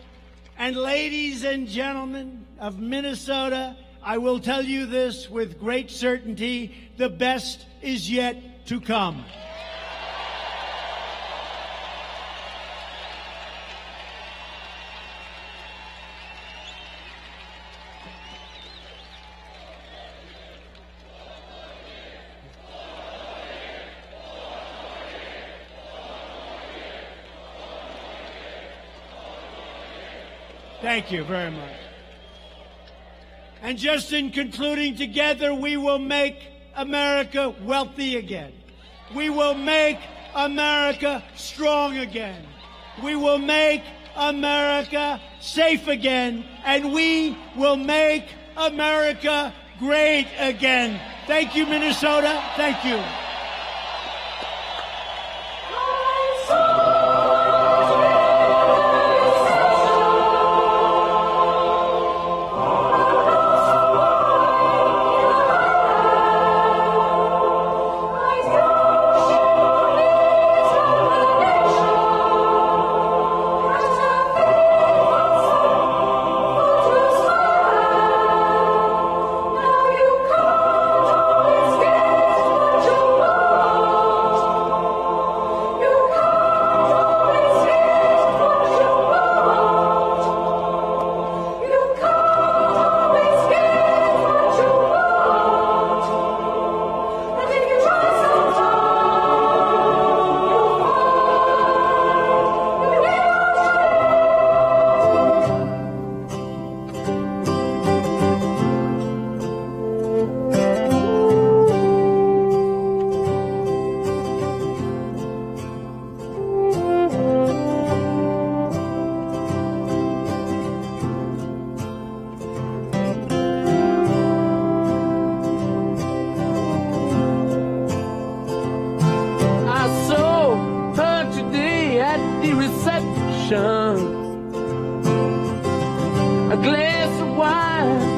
And ladies and gentlemen of Minnesota, I will tell you this with great certainty, the best is yet to come. Thank you very much. And just in concluding, together we will make America wealthy again. We will make America strong again. We will make America safe again. And we will make America great again. Thank you, Minnesota. Thank you. Joy. the reception. A glass of wine